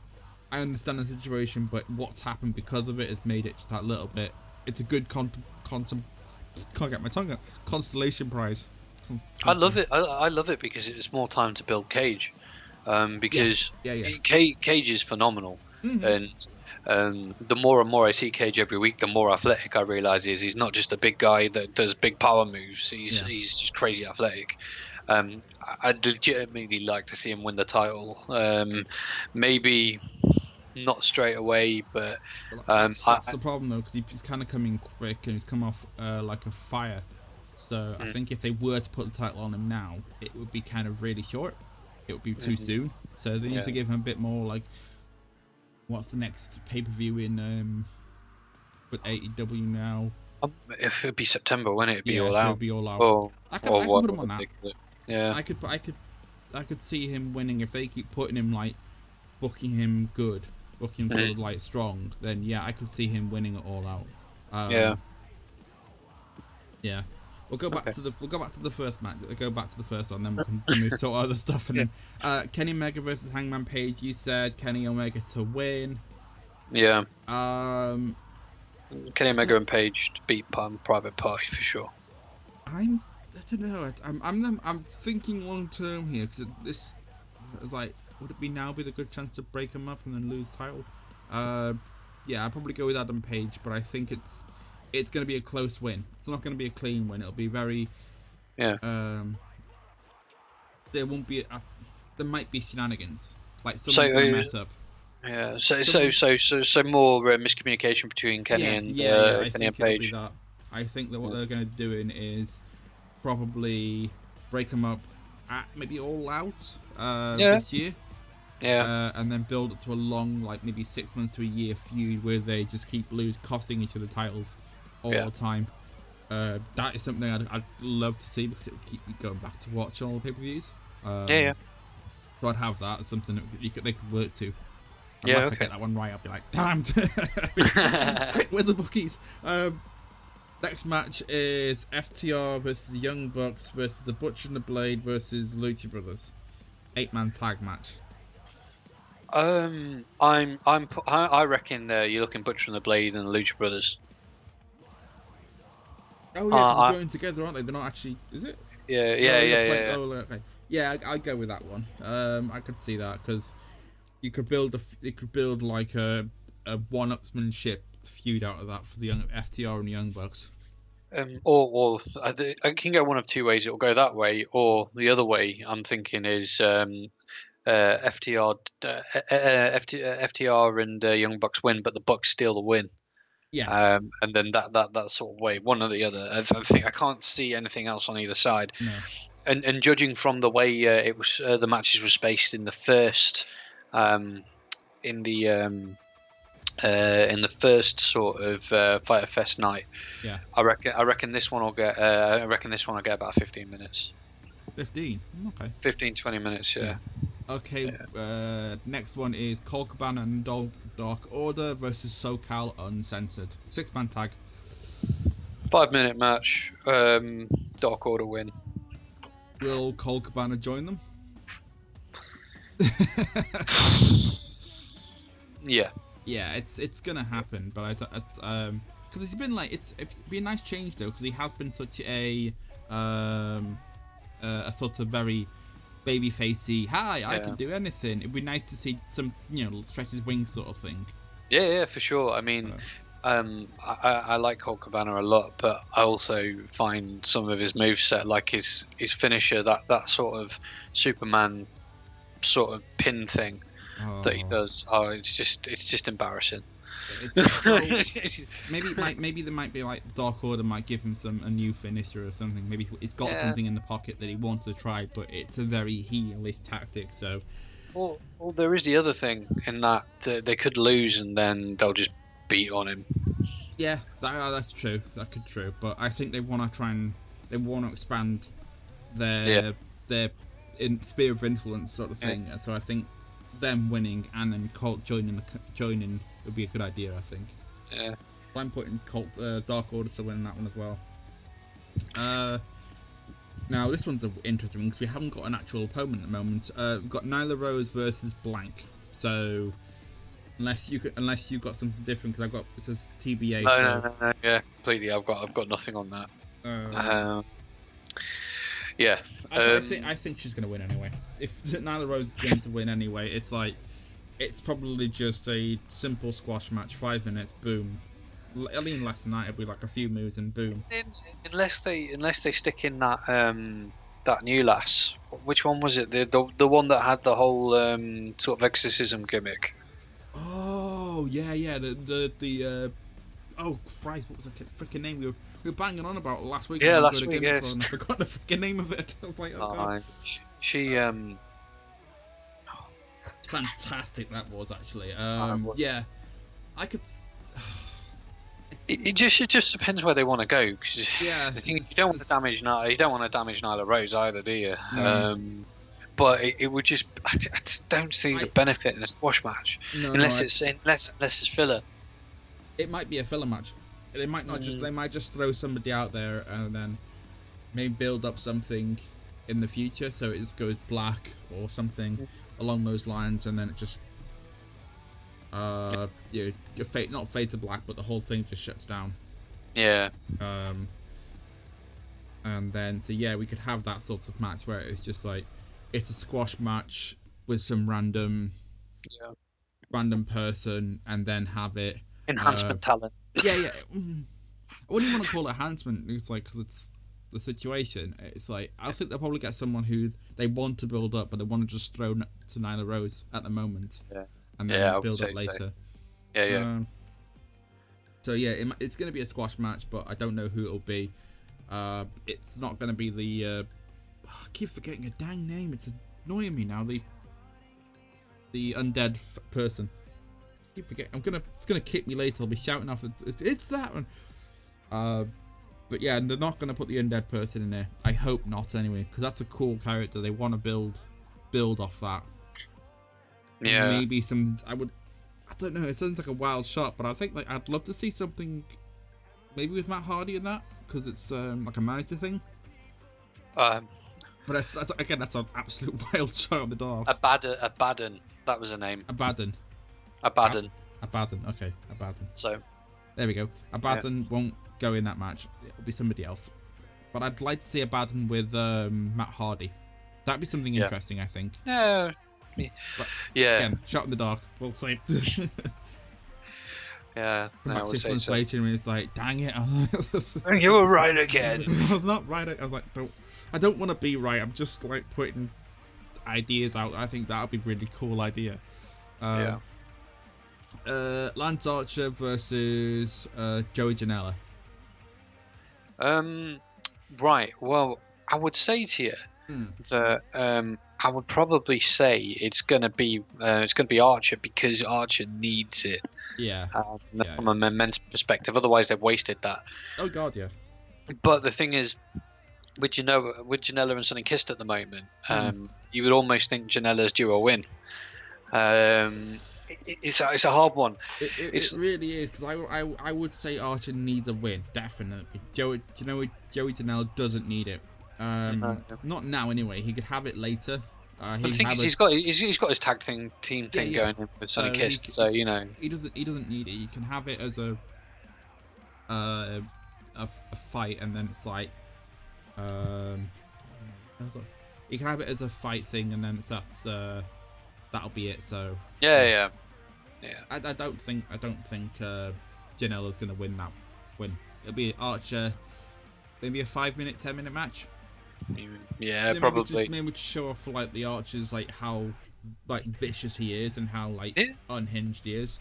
Speaker 1: I understand the situation, but what's happened because of it has made it just that little bit. It's a good can't get my tongue out. Constellation prize.
Speaker 2: I love it. I love it because it's more time to build Cage. Because Cage is phenomenal, and the more and more I see Cage every week, the more athletic I realise he's not just a big guy that does big power moves. He's just crazy athletic. I'd legitimately like to see him win the title. Maybe not straight away, but
Speaker 1: that's the problem though, because he's kind of coming quick and he's come off like a fire. So I think if they were to put the title on him now, it would be kind of really short. It would be too soon. So they need to give him a bit more, like, what's the next pay-per-view in with AEW now?
Speaker 2: It'd be September, wouldn't it? It'd be All Out.
Speaker 1: It'd be All Out.
Speaker 2: Or,
Speaker 1: I could put him on that.
Speaker 2: Yeah.
Speaker 1: I could see him winning if they keep putting him, like, booking him good, booking him sort of like strong. Then I could see him winning it All Out. Yeah. We'll go back to the first match. We'll go back to the first one, then we can move to other stuff. And then Kenny Omega versus Hangman Page. You said Kenny Omega to win.
Speaker 2: Yeah. Kenny Omega and Page to beat Private Party for sure.
Speaker 1: I don't know. I'm thinking long term here, because this is like, would it be the good chance to break them up and then lose the title? I'd probably go with Adam Page, but I think it's going to be a close win. It's not going to be a clean win. It'll be very... there won't be... there might be shenanigans. Like, someone's going to mess up.
Speaker 2: Yeah, so more miscommunication between Kenny and Kenny and Page.
Speaker 1: That. I think that what they're going to be doing is probably break them up at maybe All Out this year.
Speaker 2: Yeah.
Speaker 1: And then build it to a long, like maybe 6 months to a year feud where they just keep costing each other titles all the time. That is something I'd love to see, because it would keep me going back to watch all the pay-per-views. So I'd have that as something that they could work to. If I get that one right, I'll be like, damn! Quick, where's the bookies? Next match is FTR versus the Young Bucks versus the Butcher and the Blade versus Lucha Brothers. 8-man tag match.
Speaker 2: I reckon you're looking Butcher and the Blade and the Lucha Brothers.
Speaker 1: Oh yeah, because they're joined together, aren't they? They're not actually. Is it?
Speaker 2: Yeah,
Speaker 1: Oh,
Speaker 2: yeah, yeah, yeah, yeah.
Speaker 1: Oh, okay. Yeah, I'd go with that one. I could see that because you could build you could build like a one-upsmanship feud out of that for the young FTR and the Young Bucks.
Speaker 2: Or I can go one of two ways. It'll go that way, or the other way. I'm thinking is FTR, FTR and Young Bucks win, but the Bucks steal the win.
Speaker 1: Yeah.
Speaker 2: And then that sort of way, one or the other. I think I can't see anything else on either side.
Speaker 1: No.
Speaker 2: And judging from the way it was, the matches were spaced in the first, in the first sort of Fighter Fest night.
Speaker 1: Yeah.
Speaker 2: I reckon this one will get. I reckon this one will get about 15 minutes.
Speaker 1: 15. Okay.
Speaker 2: 15-20 minutes. Yeah.
Speaker 1: Okay.
Speaker 2: Yeah.
Speaker 1: Next one is Colt Cabana and Dark Order versus SoCal Uncensored. 6-man tag.
Speaker 2: 5-minute match. Dark Order win.
Speaker 1: Will Colt Cabana join them?
Speaker 2: Yeah.
Speaker 1: Yeah, it's gonna happen, but because it's been like it's been a nice change though, because he has been such a sort of very baby-facey. Hi, I can do anything. It'd be nice to see some stretch his wings sort of thing.
Speaker 2: Yeah, for sure. I mean, I like Colt Cabana a lot, but I also find some of his moveset, like his finisher, that sort of Superman sort of pin thing that he does. Oh, it's just embarrassing.
Speaker 1: Maybe there might be like Dark Order might give him a new finisher or something. Maybe he's got something in the pocket that he wants to try, but it's a very heelish tactic. So,
Speaker 2: well, there is the other thing in that they could lose and then they'll just beat on him.
Speaker 1: Yeah, that's true. That could true, but I think they want to expand their sphere of influence sort of thing. So I think them winning and then Colt joining would be a good idea. I think.
Speaker 2: Yeah.
Speaker 1: I'm putting Dark Order to win that one as well. Now this one's interesting because we haven't got an actual opponent at the moment. We've got Nyla Rose versus Blank. So unless you've got something different, because it says TBA.
Speaker 2: No, yeah, completely. I've got nothing on that. Yeah.
Speaker 1: I think she's gonna win anyway. If Nyla Rose is going to win anyway, it's probably just a simple squash match, 5 minutes, boom. I mean, less than that, it'll be like a few moves and boom.
Speaker 2: Unless they stick in that that new lass. Which one was it? The one that had the whole sort of exorcism gimmick.
Speaker 1: Oh yeah. The oh Christ, what was that freaking name we were banging on about last week?
Speaker 2: Yeah, last week. Yeah.
Speaker 1: And I forgot the freaking name of it. I was like, oh god.
Speaker 2: She
Speaker 1: It's fantastic that was actually. Yeah, I could.
Speaker 2: It just depends where they want to go. Cause
Speaker 1: yeah,
Speaker 2: you don't want to damage Nyla Rose either, do you?
Speaker 1: No.
Speaker 2: But it would just I just don't see the benefit in a squash match unless it's filler.
Speaker 1: It might be a filler match. They might not just. They might just throw somebody out there and then maybe build up something in the future, so it just goes black or something along those lines, and then it just not fade to black, but the whole thing just shuts down.
Speaker 2: Yeah.
Speaker 1: And then we could have that sort of match where it's just like it's a squash match with some random person, and then have it
Speaker 2: enhancement talent.
Speaker 1: Yeah. I wouldn't even want to call it enhancement. It's like because it's the situation. It's like I think they'll probably get someone who they want to build up, but they want to just throw to Nyla Rose at the moment, and then build up later.
Speaker 2: So. Yeah.
Speaker 1: It's going to be a squash match, but I don't know who it'll be. It's not going to be the. I keep forgetting a dang name. It's annoying me now. The undead person. I keep forgetting. It's gonna kick me later. I'll be shouting off. It's that one. But yeah, and they're not going to put the undead person in there. I hope not, anyway, because that's a cool character. They want to build off that.
Speaker 2: Yeah.
Speaker 1: Maybe I don't know. It sounds like a wild shot, but I think I'd love to see something, maybe with Matt Hardy in that, because it's like a manager thing. But that's an absolute wild shot on the dog.
Speaker 2: Abaddon. That was her name.
Speaker 1: Abaddon.
Speaker 2: Abaddon.
Speaker 1: Abaddon. Okay, Abaddon.
Speaker 2: So
Speaker 1: there we go. Abaddon won't go in that match. It'll be somebody else. But I'd like to see Abaddon with Matt Hardy. That'd be something interesting, I think.
Speaker 2: Yeah.
Speaker 1: But
Speaker 2: Yeah.
Speaker 1: Again, shot in the dark. We'll see.
Speaker 2: Yeah. No,
Speaker 1: About 6 months later, and it's like, dang it!
Speaker 2: You were right again.
Speaker 1: I was not right. I was like, I don't want to be right. I'm just like putting ideas out. I think that would be a really cool idea. Lance Archer versus Joey Janela.
Speaker 2: Right. Well, I would say to you that I would probably say it's gonna be Archer, because Archer needs it.
Speaker 1: Yeah.
Speaker 2: From a mental perspective, otherwise they've wasted that.
Speaker 1: Oh God, yeah.
Speaker 2: But the thing is, with Janela and Sonny Kist at the moment, you would almost think Janela's due a win. It's a hard one.
Speaker 1: It really is, because I would say Archer needs a win, definitely. Joey Janela doesn't need it. Not now anyway. He could have it later.
Speaker 2: The thing is, he's got his tag team thing going in with Sonny Kist, so you know
Speaker 1: he doesn't need it. You can have it as a fight, and then it's like you can have it as a fight thing, and then that'll be it. So
Speaker 2: yeah.
Speaker 1: I don't think Janela's gonna win that win. It'll be Archer, maybe a 5-minute, 10-minute match.
Speaker 2: Yeah, probably.
Speaker 1: Maybe to show off like the Archer's like how like vicious he is and how like unhinged he is.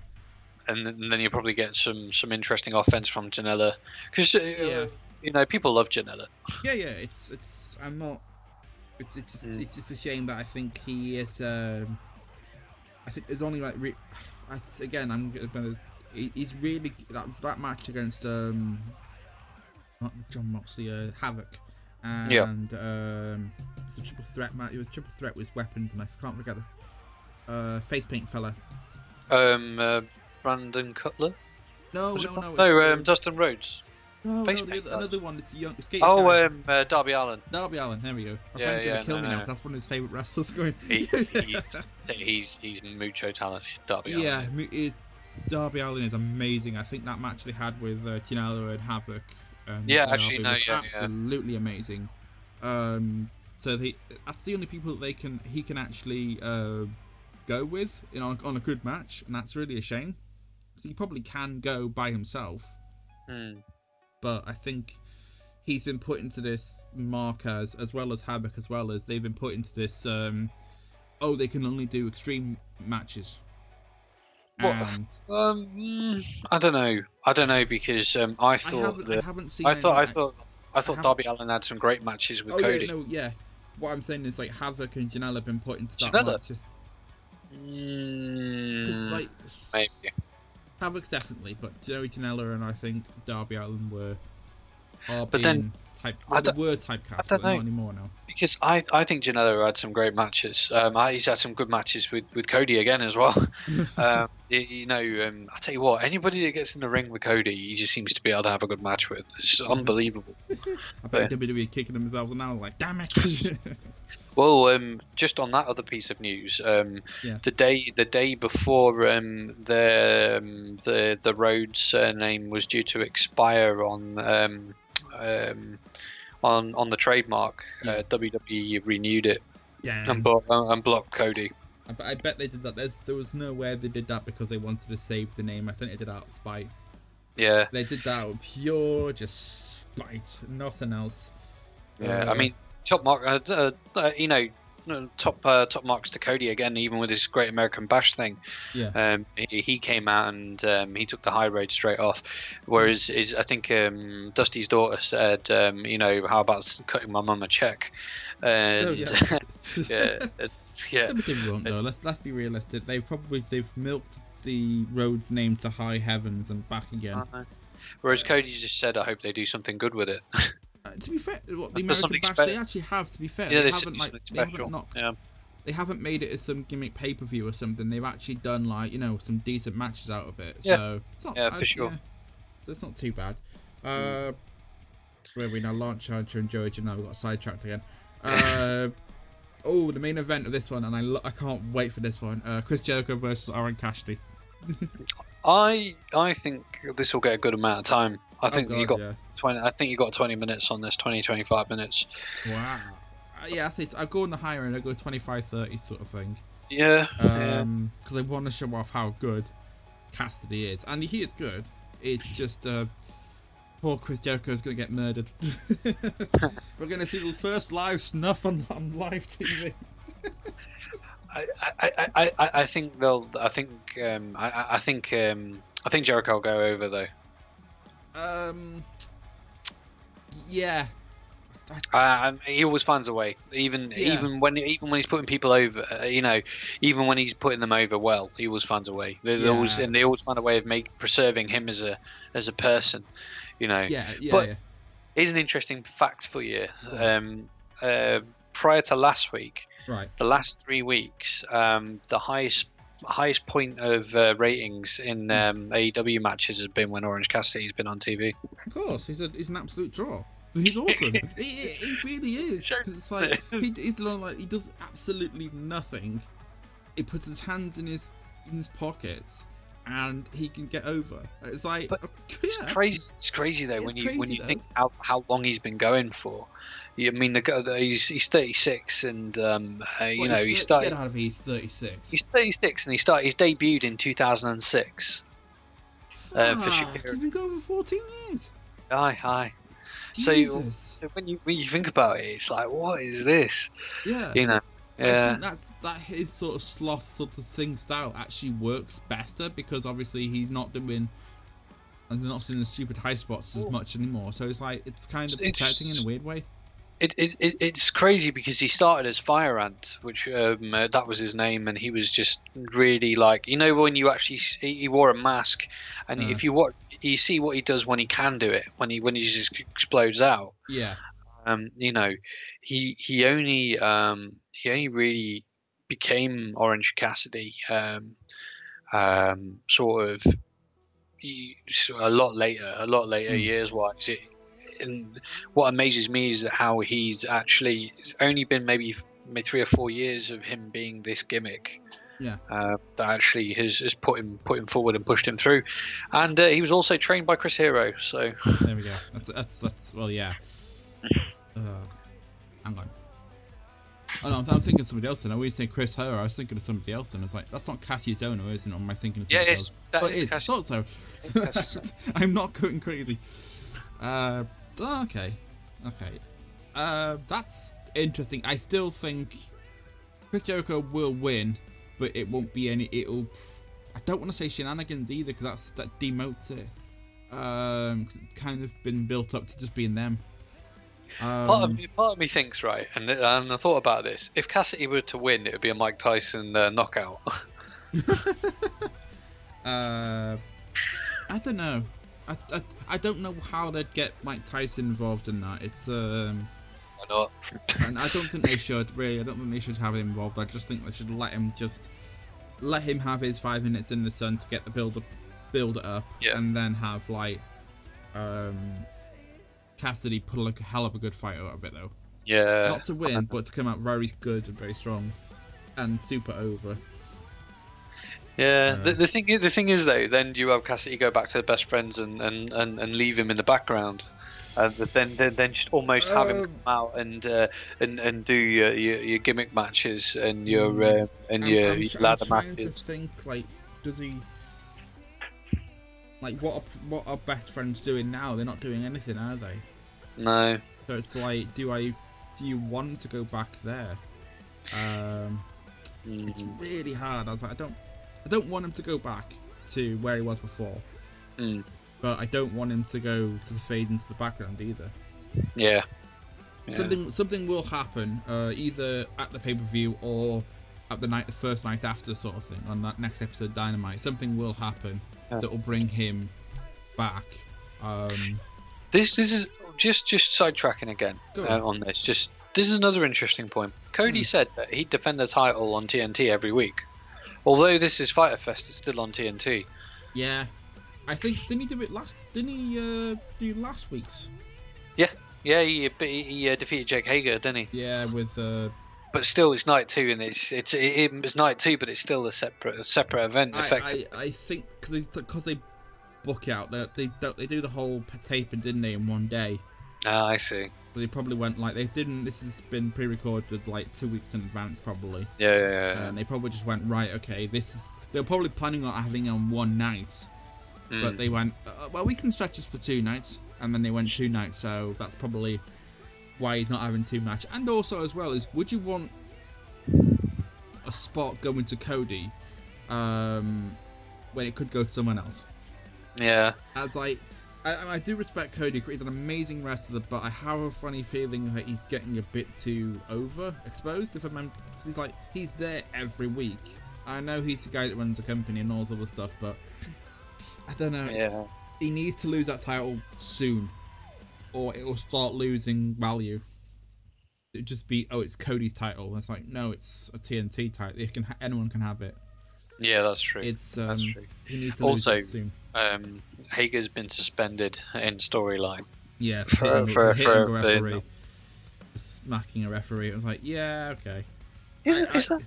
Speaker 2: And then you probably get some interesting offense from Janela, because you know, people love Janela.
Speaker 1: Yeah. It's just a shame that I think he is. I think there's only like he's really that match against not John Moxley, Havoc, and it's a triple threat match. It was a triple threat with weapons, and I can't forget the face paint fella.
Speaker 2: Brandon Cutler.
Speaker 1: No,
Speaker 2: Dustin Rhodes.
Speaker 1: No, another one. It's a young skater.
Speaker 2: Oh, Darby Allin.
Speaker 1: Darby Allin. There we go. My friend's gonna kill me now, because that's one of his favorite wrestlers. Going.
Speaker 2: He's mucho talented. Darby Allin.
Speaker 1: Yeah, Darby Allin is amazing. I think that match they had with Janela and Havoc. Was absolutely amazing. So that's the only people that he can actually go with on a good match, and that's really a shame. So he probably can go by himself. But I think he's been put into this mark as well as Havoc, as well as they've been put into this. They can only do extreme matches. And
Speaker 2: I don't know because I thought Darby Allin had some great matches with Cody.
Speaker 1: What I'm saying is like Havoc and Janela have been put into that match. Because
Speaker 2: maybe.
Speaker 1: Havoc's definitely, but Joey Janela and I think Darby Allin were typecast, but not anymore now.
Speaker 2: Because I think Janela had some great matches. He's had some good matches with Cody again as well. I'll tell you what, anybody that gets in the ring with Cody, he just seems to be able to have a good match with. It's unbelievable.
Speaker 1: I bet WWE kicking themselves now, like, damn it.
Speaker 2: Well, just on that other piece of news, the day before the Rhodes name was due to expire on the trademark, WWE renewed it and blocked Cody.
Speaker 1: I bet they did that. There was no way they did that because they wanted to save the name. I think they did that out of spite.
Speaker 2: Yeah,
Speaker 1: they did that out of pure just spite, nothing else.
Speaker 2: Yeah, I mean, top mark, top marks to Cody again, even with his Great American Bash thing.
Speaker 1: Yeah.
Speaker 2: He came out and he took the high road straight off. Whereas I think Dusty's daughter said, how about cutting my mum a check? And
Speaker 1: yeah. They won't though. Let's be realistic. They've milked the Rhodes name to high heavens and back again.
Speaker 2: Whereas Cody just said, I hope they do something good with it.
Speaker 1: To be fair, the American Bash, they actually have. To be fair, they haven't made it as some gimmick pay-per-view or something. They've actually done some decent matches out of it. So it's not,
Speaker 2: for sure.
Speaker 1: So it's not too bad. Where we now Lance Archer and Joey Janela got sidetracked again. Oh, the main event of this one, and I can't wait for this one. Chris Jericho versus Orange Cassidy.
Speaker 2: I think this will get a good amount of time. I think you got
Speaker 1: yeah.
Speaker 2: 20. I think you got 20 minutes on this. 25 minutes.
Speaker 1: Wow. Yeah, I'll go on the higher end. I'll go 25, 30 sort of thing.
Speaker 2: Yeah.
Speaker 1: Because I want to show off how good Cassidy is, and he is good. It's just poor Chris Jericho is going to get murdered. We're going to see the first live snuff on live TV.
Speaker 2: I think they'll. I think Jericho will go over though.
Speaker 1: Yeah.
Speaker 2: He always finds a way, even when he's putting people over. Even when he's putting them over well, he always finds a way. They always find a way of preserving him as a person. But here's an interesting fact for you. Prior to last week,
Speaker 1: right,
Speaker 2: the last 3 weeks, the highest point of ratings in AEW matches has been when Orange Cassidy's been on TV.
Speaker 1: Of course, he's an absolute draw. He's awesome. he really is. Because it's like he's like he does absolutely nothing. He puts his hands in his pockets, and he can get over. It's like
Speaker 2: it's crazy. It's crazy though when you think how long he's been going for. I mean, he's 36, and he started.
Speaker 1: Get out of here! He's 36.
Speaker 2: He's 36, and he debuted in 2006.
Speaker 1: He's been going for 14 years.
Speaker 2: Aye.
Speaker 1: Jesus.
Speaker 2: So when you think about it, it's like, what is this?
Speaker 1: Yeah.
Speaker 2: Yeah.
Speaker 1: I think that his sort of sloth sort of thing style actually works better because obviously he's not doing. And they're not seeing the stupid high spots as much anymore. So it's like it's kind of protecting in a weird way.
Speaker 2: It's crazy because he started as Fire Ant, which that was his name, and he was just really like when you actually he wore a mask, and if you see what he does when he can do it, when he just explodes out.
Speaker 1: Yeah.
Speaker 2: He only really became Orange Cassidy sort of a lot later years wise. And what amazes me is how it's only been maybe 3 or 4 years of him being this gimmick.
Speaker 1: Yeah.
Speaker 2: That actually has put him forward and pushed him through, and he was also trained by Chris Hero. So
Speaker 1: there we go. That's well, yeah. Hang on. Oh no, I'm thinking of somebody else. And I always say Chris Hero. I was thinking of somebody else, and I was like, that's not Cassie's owner, isn't it? Or am I thinking of somebody else?
Speaker 2: That
Speaker 1: is. I thought so. I'm not going crazy. Okay. That's interesting. I still think Chris Jericho will win, but it won't be any. I don't want to say shenanigans either, because that demotes it. Cause it's kind of been built up to just being them.
Speaker 2: Part of me thinks, right, and I thought about this. If Cassidy were to win, it would be a Mike Tyson knockout.
Speaker 1: I don't know. I don't know how they'd get Mike Tyson involved in that. It's
Speaker 2: Why not?
Speaker 1: And I don't think they should really. I don't think they should have him involved. I just think they should let him have his 5 minutes in the sun to get the build it up, and then have Cassidy put a hell of a good fight out of it though.
Speaker 2: Yeah.
Speaker 1: Not to win, but to come out very good and very strong, and super over.
Speaker 2: Yeah, the thing is though, then you have Cassidy go back to the best friends and leave him in the background, and then just almost have him come out and do your gimmick matches and your ladder matches.
Speaker 1: I'm trying to think, does he what are best friends doing now? They're not doing anything, are they?
Speaker 2: No.
Speaker 1: So it's like, do you want to go back there? It's really hard. I was like, I don't want him to go back to where he was before. But I don't want him to go to the fade into the background either.
Speaker 2: Yeah.
Speaker 1: Something will happen, either at the pay-per-view or at the first night after sort of thing, on that next episode of Dynamite. Something will happen that will bring him back.
Speaker 2: This is just sidetracking again on this. This is another interesting point. Cody said that he'd defend the title on TNT every week. Although this is Fyter Fest, it's still on TNT.
Speaker 1: Yeah, I think didn't he do last week's?
Speaker 2: Yeah. Yeah, he defeated Jake Hager, didn't he?
Speaker 1: Yeah, with
Speaker 2: But still, it's night two, and it's night two, but it's still a separate event, effectively.
Speaker 1: I think because they book out they do the whole taping, didn't they, in one day?
Speaker 2: Ah, I see.
Speaker 1: So they probably went like they didn't. This has been pre-recorded like 2 weeks in advance, probably.
Speaker 2: Yeah.
Speaker 1: And they probably just went, right, okay, this is. They were probably planning on having it on one night, but they went, well, we can stretch this for 2 nights, and then they went 2 nights. So that's probably why he's not having 2 matches. And also as well is, would you want a spot going to Cody when it could go to someone else?
Speaker 2: Yeah.
Speaker 1: As I do respect Cody. He's an amazing wrestler, but I have a funny feeling that he's getting a bit too overexposed. If I remember, he's there every week. I know he's the guy that runs the company and all this other stuff, but I don't know.
Speaker 2: Yeah.
Speaker 1: He needs to lose that title soon, or it will start losing value. It'd just be, oh, it's Cody's title. And it's like, no, it's a TNT title. Anyone can have it.
Speaker 2: Yeah, that's true.
Speaker 1: That's true. He needs to
Speaker 2: also
Speaker 1: lose it soon.
Speaker 2: Hager's been suspended in storyline.
Speaker 1: Yeah,
Speaker 2: for
Speaker 1: hitting a referee, smacking a referee. It was like, yeah, okay.
Speaker 2: Is that?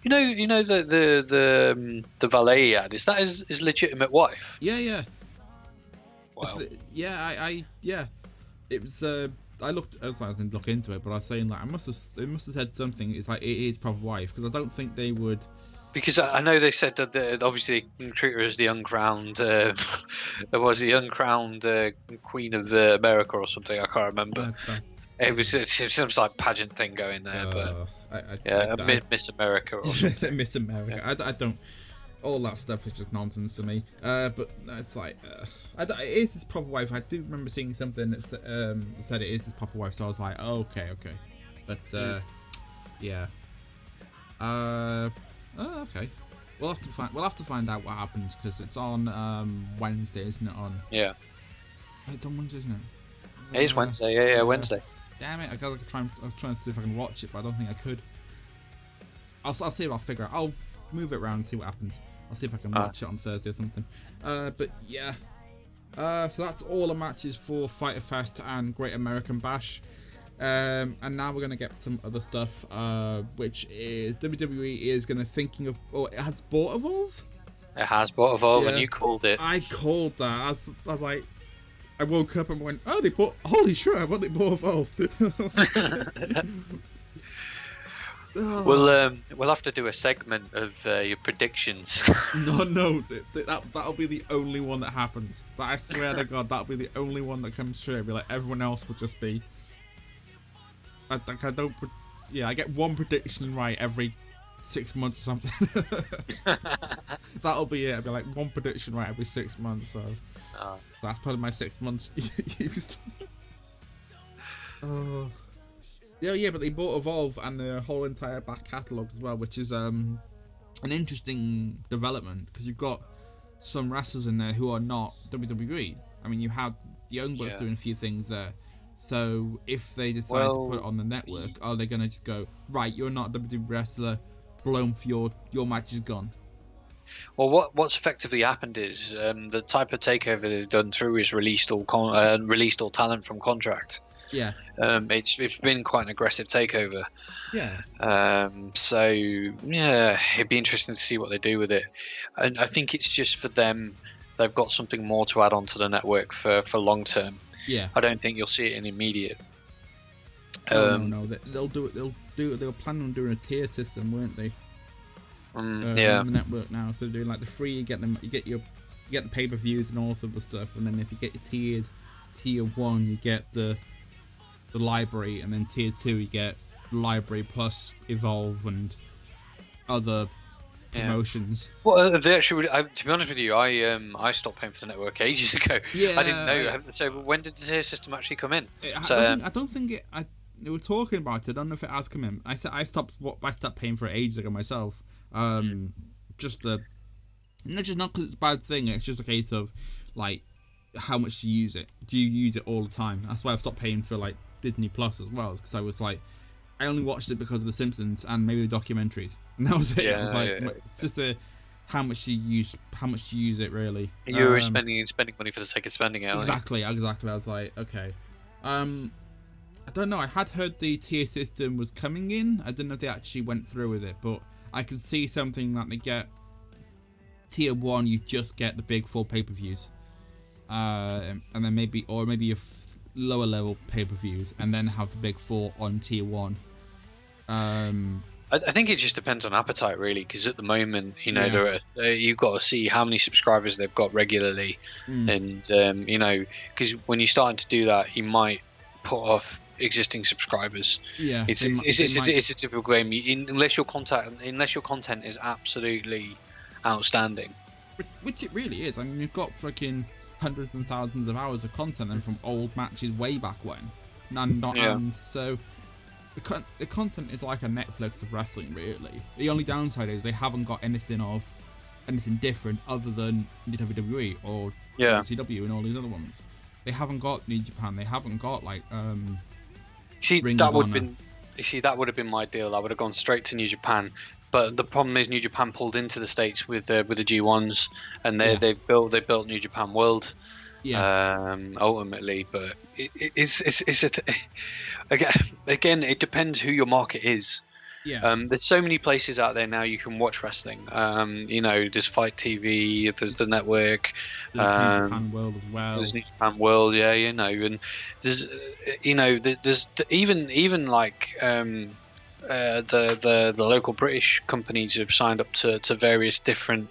Speaker 2: You know the valet he had. Is that his legitimate wife?
Speaker 1: Yeah.
Speaker 2: Wow.
Speaker 1: Yeah. It was. I didn't look into it, but I was saying like it must have said something. It's like it is proper wife, because I don't think they would.
Speaker 2: Because I know they said that obviously treat her as the uncrowned, was the uncrowned Queen of America or something. I can't remember. It was some like pageant thing going there, but Miss America or something.
Speaker 1: Miss America. Yeah. I don't. All that stuff is just nonsense to me. But it's like it is his proper wife. I do remember seeing something that said it is his proper wife. So I was like, oh, okay. But yeah. Oh, okay. We'll have to find out what happens, because it's on Wednesday, isn't it?
Speaker 2: Yeah.
Speaker 1: It's on Wednesday, isn't it?
Speaker 2: It is Wednesday. Yeah, Wednesday.
Speaker 1: Damn it! I was trying to see if I can watch it, but I don't think I could. I'll see if I'll figure out. I'll move it around and see what happens. I'll see if I can watch it on Thursday or something. But yeah. So that's all the matches for Fyter Fest and Great American Bash. And now we're going to get some other stuff, which is WWE is going to thinking of, or it has bought Evolve?
Speaker 2: It has bought Evolve, and you called it.
Speaker 1: I called that. I was like, I woke up and went, oh, they bought, holy shit, I want they bought Evolve.
Speaker 2: We'll have to do a segment of your predictions.
Speaker 1: No, that'll be the only one that happens. But I swear to God, that'll be the only one that comes true. It'll be like everyone else will just be. I get one prediction right every 6 months or something. That'll be it. I'll be like one prediction right every 6 months. So that's part of my 6 months used. Oh. Yeah, but they bought Evolve and the whole entire back catalogue as well, which is an interesting development, because you've got some wrestlers in there who are not WWE. I mean, you have the Young Bucks doing a few things there. So if they decide to put it on the network, are they going to just go, right, you're not a WWE wrestler, blown for your match is gone?
Speaker 2: Well, what's effectively happened is the type of takeover they've done through is released all talent from contract.
Speaker 1: Yeah.
Speaker 2: It's been quite an aggressive takeover.
Speaker 1: Yeah.
Speaker 2: So yeah, it'd be interesting to see what they do with it. And I think it's just for them, they've got something more to add on to the network for long term.
Speaker 1: Yeah.
Speaker 2: I don't think you'll see it in immediate.
Speaker 1: No. They'll do it. They were planning on doing a tier system, weren't they?
Speaker 2: Yeah.
Speaker 1: On the network now, so they're doing like the free. You get the pay-per-views and all sorts of stuff, and then if you get your tier 1, you get the library, and then tier 2 you get library plus Evolve and other promotions.
Speaker 2: Well, they actually, to be honest with you, I stopped paying for the network ages ago.
Speaker 1: Yeah,
Speaker 2: I didn't know. So when did the tier system actually come in?
Speaker 1: I don't think it. They were talking about it. I don't know if it has come in. I stopped paying for it ages ago myself. Just not because it's a bad thing. It's just a case of like, how much do you use it? Do you use it all the time? That's why I've stopped paying for like Disney Plus as well, because I was like, I only watched it because of The Simpsons and maybe the documentaries, and that was it.
Speaker 2: Yeah,
Speaker 1: it was like it's just how much do you use it really.
Speaker 2: You were spending money for the sake of spending it.
Speaker 1: Exactly. I was like, okay. I don't know. I had heard the tier system was coming in. I don't know if they actually went through with it, but I could see something that they get tier 1. You just get the big 4 pay-per-views, and then maybe your lower level pay-per-views, and then have the big 4 on tier 1.
Speaker 2: I think it just depends on appetite, really, because at the moment, you've got to see how many subscribers they've got regularly, and because when you're starting to do that, you might put off existing subscribers.
Speaker 1: Yeah,
Speaker 2: it's a difficult game unless your content is absolutely outstanding,
Speaker 1: which it really is. I mean, you've got fucking hundreds and thousands of hours of content then from old matches way back when, and so the content is like a Netflix of wrestling, really. The only downside is they haven't got anything different other than the WWE or WCW and all these other ones. They haven't got New Japan. They haven't got like
Speaker 2: that would have been my deal. I would have gone straight to New Japan. But the problem is New Japan pulled into the States with the G1s, and they built New Japan World. Ultimately, but again, it depends who your market is. There's so many places out there now you can watch wrestling. There's Fight TV, there's the network,
Speaker 1: there's New Japan World as well.
Speaker 2: There's New Japan World, and there's there's even like the local British companies have signed up to various different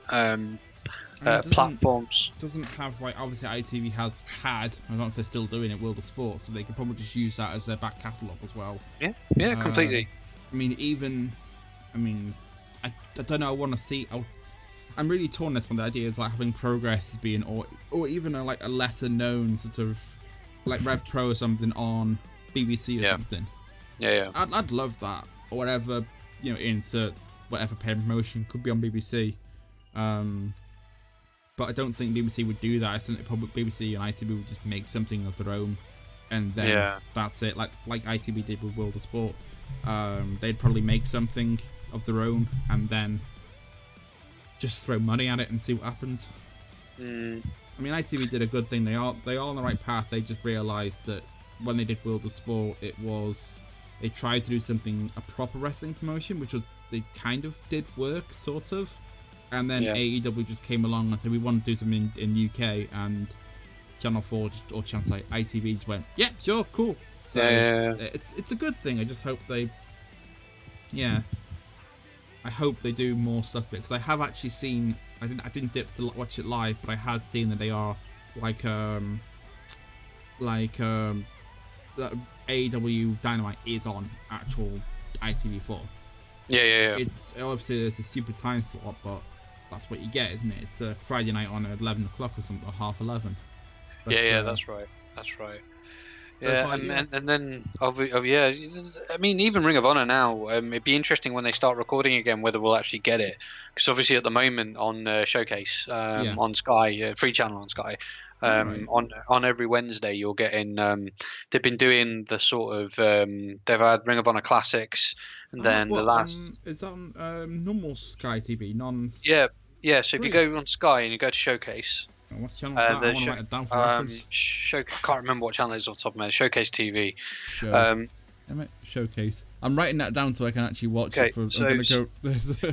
Speaker 2: platforms.
Speaker 1: Doesn't have, like, obviously ITV has had, I don't know if they're still doing it, World of Sport, so they could probably just use that as their back catalogue as well.
Speaker 2: Yeah, completely.
Speaker 1: I don't know, I want to see, I'm really torn this one, the idea of like having Progress as being, or even a lesser known sort of, like Rev Pro or something on BBC or something. I'd love that, or whatever, insert whatever paid promotion could be on BBC. But I don't think BBC would do that. I think probably BBC and ITV would just make something of their own, and then that's it. Like ITV did with World of Sport. They'd probably make something of their own and then just throw money at it and see what happens. I mean, ITV did a good thing. They are on the right path. They just realised that when they did World of Sport, they tried to do a proper wrestling promotion, which was, they kind of did work, sort of. And then AEW just came along and said, we want to do something in UK, and Channel 4 or Channel ITV just went, yeah, sure, cool. So it's a good thing. I just hope they, I hope they do more stuff with it, because I have actually seen, I didn't dip to watch it live, but I have seen that they are like AEW Dynamite is on actual ITV4. It's obviously there's a stupid time slot, but that's what you get, isn't it? It's a Friday night on at 11 o'clock or something, or 11:30. But,
Speaker 2: that's right. And then I mean, even Ring of Honor now, it'd be interesting when they start recording again whether we'll actually get it, because obviously at the moment on Showcase on Sky, free channel on Sky, on every Wednesday you're getting they've been doing the sort of they've had Ring of Honor Classics, and then the last
Speaker 1: is that on normal Sky TV,
Speaker 2: so if you go on Sky and you go to Showcase,
Speaker 1: what channel is that? I want to write it down for reference.
Speaker 2: I can't remember what channel it is off the top of my head. Showcase TV.
Speaker 1: Showcase. I'm writing that down so I can actually watch it.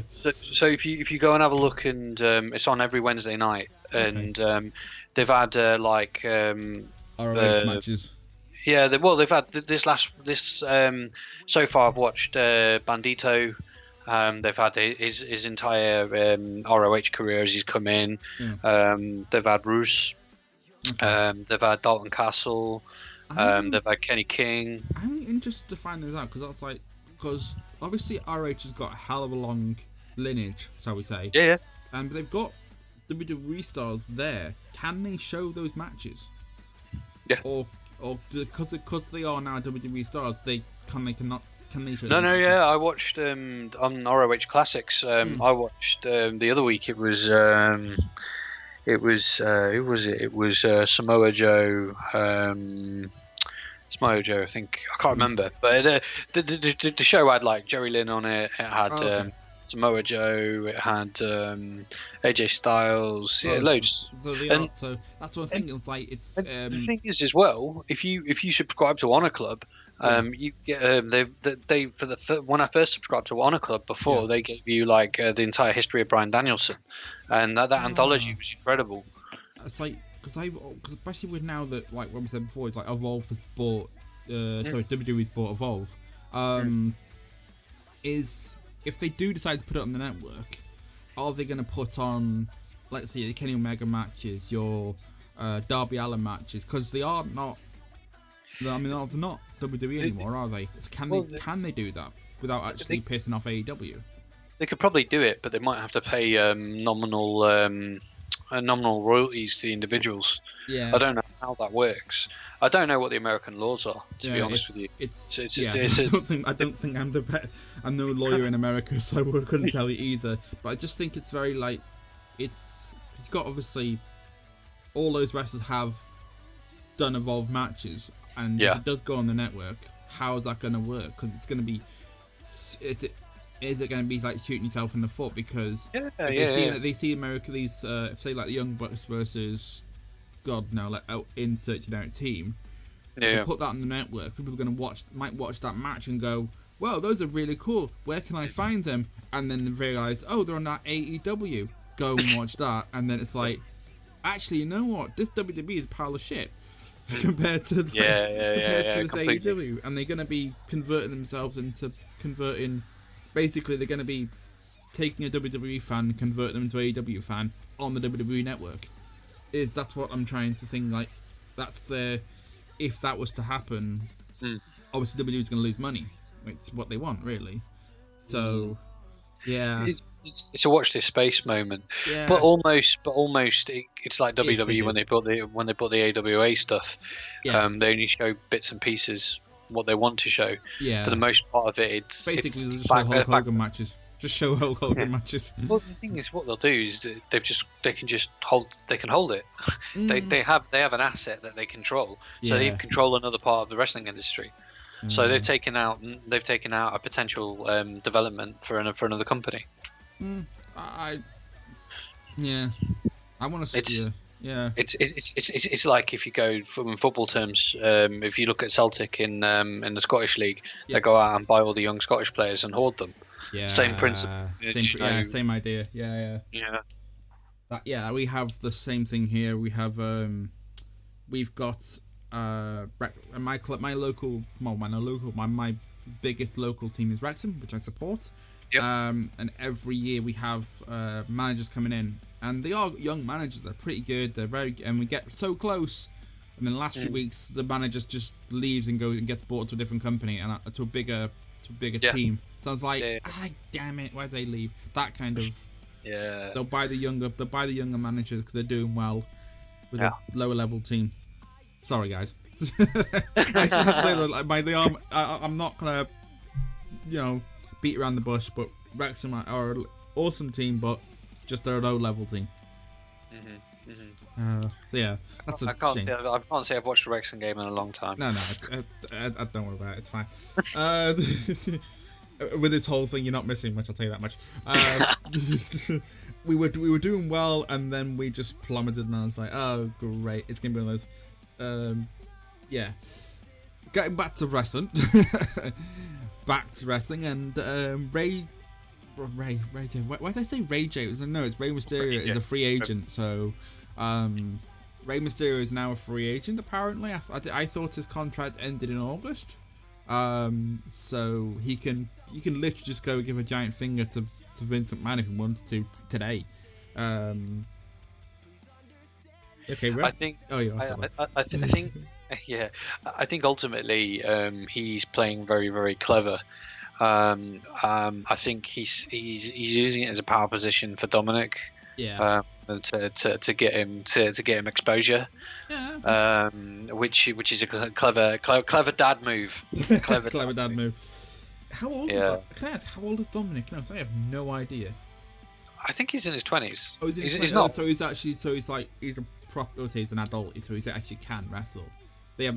Speaker 2: So if you go and have a look, and it's on every Wednesday night, and they've had
Speaker 1: ROH matches.
Speaker 2: Yeah, they've had this so far I've watched Bandito. They've had his entire ROH career as he's come in. They've had Roos. They've had Dalton Castle. They've had Kenny King.
Speaker 1: I'm interested to find this out, because obviously ROH has got a hell of a long lineage, shall we say?
Speaker 2: Yeah.
Speaker 1: And they've got WWE stars there. Can they show those matches?
Speaker 2: Yeah.
Speaker 1: Or because they are now WWE stars, can they show?
Speaker 2: No. I watched on ROH Classics. I watched the other week. It was who was it? It was Samoa Joe. Samoa Joe, I think. I can't remember. But the show had like Jerry Lynn on it. It had Samoa Joe. It had AJ Styles. Yeah, loads.
Speaker 1: So they
Speaker 2: And
Speaker 1: are. So that's what I'm thinking. It's like it's.
Speaker 2: the thing is, as well, if you subscribe to Honor Club, you get they when I first subscribed to Honor Club before, they gave you like the entire history of Bryan Danielson, and that anthology was incredible.
Speaker 1: It's like because especially with now that like what we said before, it's like Evolve has bought. Sorry, WWE's bought Evolve. Is if they do decide to put it on the network, are they going to put on, let's say, the Kenny Omega matches, your Darby Allin matches? Because they are not. I mean, they're not WWE anymore, are they? Can they do that without actually pissing off AEW?
Speaker 2: They could probably do it, but they might have to pay nominal royalties to the individuals.
Speaker 1: Yeah.
Speaker 2: I don't know how that works. I don't know what the American laws are, to be honest with you.
Speaker 1: I don't think I'm no lawyer in America, so I couldn't tell you either. But I just think it's very like you've got obviously all those wrestlers have done Evolve matches, and if it does go on the network, how is that going to work? Because it's going to be is it going to be like shooting yourself in the foot? Because they see America, these say like the Young Bucks versus God no, like insert generic team. Put that on the network. People are going to might watch that match and go, "Well, those are really cool. Where can I find them?" And then realize, "Oh, they're on that AEW. Go and watch that." And then it's like, actually, you know what? This WWE is a pile of shit compared to this AEW, and they're going to be converting themselves into converting. Basically, they're going to be taking a WWE fan and converting them into an AEW fan on the WWE network. That's what I'm trying to think. Like, that's if that was to happen, obviously WWE is going to lose money. It's what they want, really. So, yeah.
Speaker 2: It's a watch this space moment, but almost it's like WWE when they put the AWA stuff. They only show bits and pieces what they want to show. For the most part of it, it's
Speaker 1: basically just show Hulk Hogan matches. Just show Hulk Hogan matches.
Speaker 2: Well, the thing is, what they'll do is they can hold it. They have an asset that they control, so they control another part of the wrestling industry. So they've taken out a potential development for another company.
Speaker 1: I want to see.
Speaker 2: It's like if you go in football terms, if you look at Celtic in the Scottish League, they go out and buy all the young Scottish players and hoard them. Same principle.
Speaker 1: Same idea. We have the same thing here. We have we've got my biggest local team is Wrexham, which I support. And every year we have managers coming in, and they are young managers. They're pretty good. And we get so close, and then the last few weeks the manager just leaves and goes and gets bought to a different company and to a bigger team. So I was like, damn it, why'd they leave? That kind of they'll buy the younger managers because they're doing well with a lower level team. Sorry guys. I should have to say that I'm not gonna beat around the bush, but Wrexham are an awesome team, but just they're a low level team. So yeah, that's a shame.
Speaker 2: I can't say I've watched a Wrexham game in a long time.
Speaker 1: No, I don't worry about it. It's fine. With this whole thing, you're not missing much. I'll tell you that much. We were doing well, and then we just plummeted, and I was like, oh great, it's gonna be one of those. Getting back to wrestling. And Ray J. Why did I say Ray J? No, it's Ray Mysterio is a free agent. So Ray Mysterio is now a free agent. Apparently, I thought his contract ended in August. So he can literally just go give a giant finger to Vince McMahon if he wanted to today. Okay, Ray?
Speaker 2: I think. I think ultimately he's playing very, very clever. I think he's using it as a power position for Dominic. To get him exposure. Which is a clever dad move.
Speaker 1: Clever dad move. How old is Can I ask how old is Dominic now? I have no idea.
Speaker 2: I think he's in his 20s.
Speaker 1: Oh, he's not. So he's an adult, so he actually can wrestle. I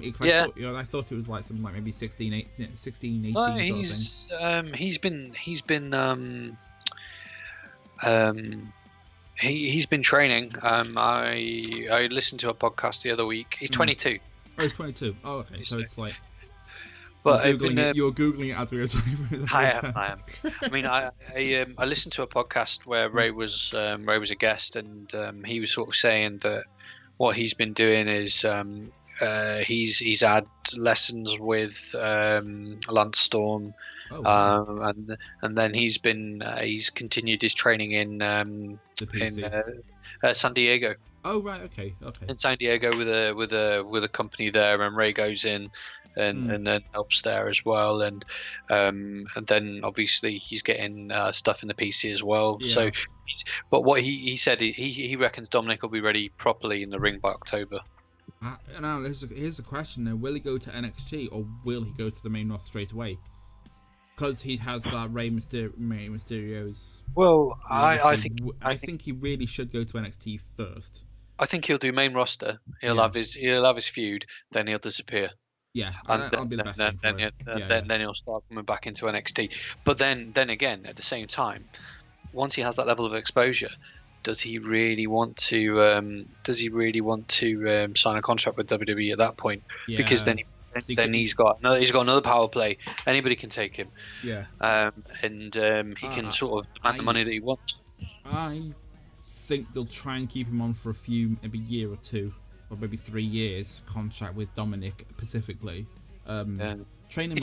Speaker 1: thought it was like something like maybe 16, 18 sort of thing.
Speaker 2: He's been He's been training. I listened to a podcast the other week. He's 22.
Speaker 1: Oh, he's 22. Oh, okay. So it's like
Speaker 2: But I've been,
Speaker 1: you're googling it as we were talking.
Speaker 2: I am. I mean, I listened to a podcast where Ray was a guest, and he was sort of saying that what he's been doing is he's had lessons with Lance Storm.
Speaker 1: Oh, wow.
Speaker 2: And then he's continued his training in San Diego.
Speaker 1: Oh, right. Okay.
Speaker 2: In San Diego with a company there, and Ray goes in and then helps there as well, and then obviously he's getting stuff in the PC as well.
Speaker 1: Yeah.
Speaker 2: So, but what he said, he reckons Dominic will be ready properly in the ring by October.
Speaker 1: Now here's the question though: will he go to NXT or will he go to the main roster straight away? Because he has that Rey Mysterio's.
Speaker 2: Well,
Speaker 1: I think he really should go to NXT first.
Speaker 2: I think he'll do main roster. He'll have his feud, then he'll disappear.
Speaker 1: Yeah, that'll be the best thing for him.
Speaker 2: Then he'll start coming back into NXT. But then again, at the same time, once he has that level of exposure, does he really want to sign a contract with WWE at that point? Yeah. Because then he's got another power play. Anybody can take him.
Speaker 1: Yeah.
Speaker 2: And he can sort of demand the money that he wants.
Speaker 1: I think they'll try and keep him on for maybe a year or two, or maybe 3 years contract with Dominic specifically. Train him